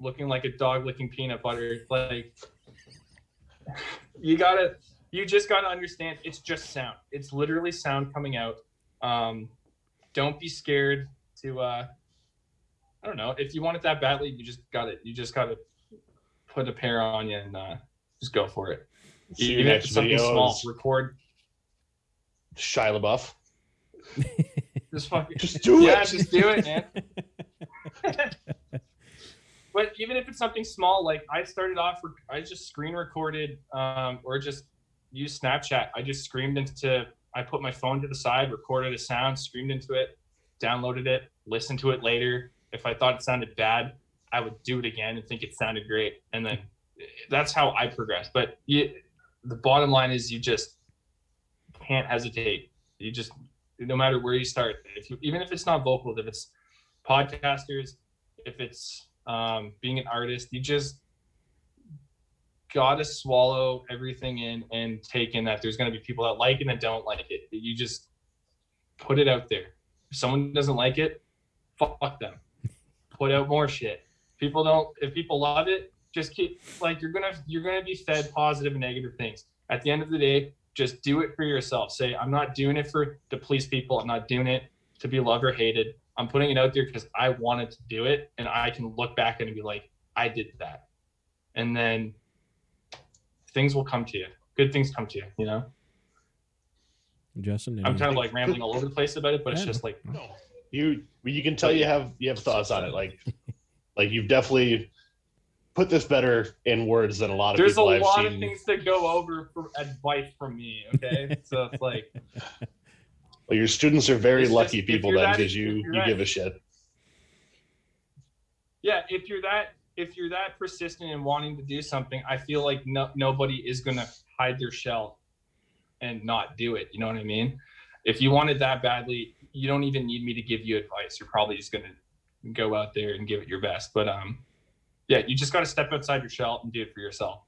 Speaker 3: looking like a dog licking peanut butter. Like, you just gotta understand, it's just sound. It's literally sound coming out. Don't be scared to, I don't know, if you want it that badly, you just gotta put a pair on you and just go for it.
Speaker 2: So your
Speaker 3: Even if
Speaker 2: next
Speaker 3: it's something
Speaker 2: video
Speaker 3: small,
Speaker 2: is
Speaker 3: record.
Speaker 2: Shia LaBeouf.
Speaker 3: Just
Speaker 2: do it.
Speaker 3: Yeah, just do it, man. But even if it's something small, like I started off, I just screen recorded or just used Snapchat. I just I put my phone to the side, recorded a sound, screamed into it, downloaded it, listened to it later. If I thought it sounded bad, I would do it again and think it sounded great. And then that's how I progressed. But the bottom line is you just can't hesitate. You just, no matter where you start, even if it's not vocals, if it's podcasters, if it's being an artist, you just gotta swallow everything in and take in that there's gonna be people that like it and that don't like it. You just put it out there. If someone doesn't like it, fuck them. Put out more shit. If people love it, just keep, like, you're gonna be fed positive and negative things. At the end of the day, just do it for yourself. Say, I'm not doing it to please people. I'm not doing it to be loved or hated. I'm putting it out there because I wanted to do it, and I can look back and be like, I did that. And then things will come to you. Good things come to you, you know?
Speaker 1: Justin,
Speaker 3: I'm kind of like rambling all over the place about it, but it's just like,
Speaker 2: no, you can tell you have thoughts on it. Like you've definitely put this better in words than a lot of people I've seen.
Speaker 3: There's a lot of things to go over for advice from me, okay? So it's like,
Speaker 2: well, your students are very lucky people then, because you give a shit.
Speaker 3: Yeah, if you're that persistent in wanting to do something, I feel like nobody is gonna hide their shell and not do it. You know what I mean? If you want it that badly, you don't even need me to give you advice. You're probably just gonna go out there and give it your best. But yeah, you just got to step outside your shell and do it for yourself.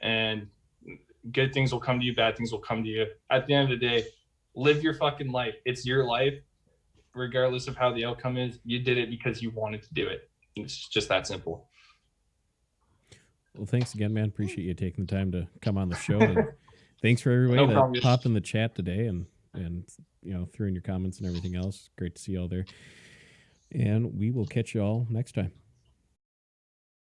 Speaker 3: And good things will come to you, bad things will come to you. At the end of the day, live your fucking life. It's your life, regardless of how the outcome is. You did it because you wanted to do it. It's just that simple.
Speaker 1: Well, thanks again, man. Appreciate you taking the time to come on the show. And thanks for everybody that popped in the chat today and threw in your comments and everything else. Great to see you all there. And we will catch you all next time.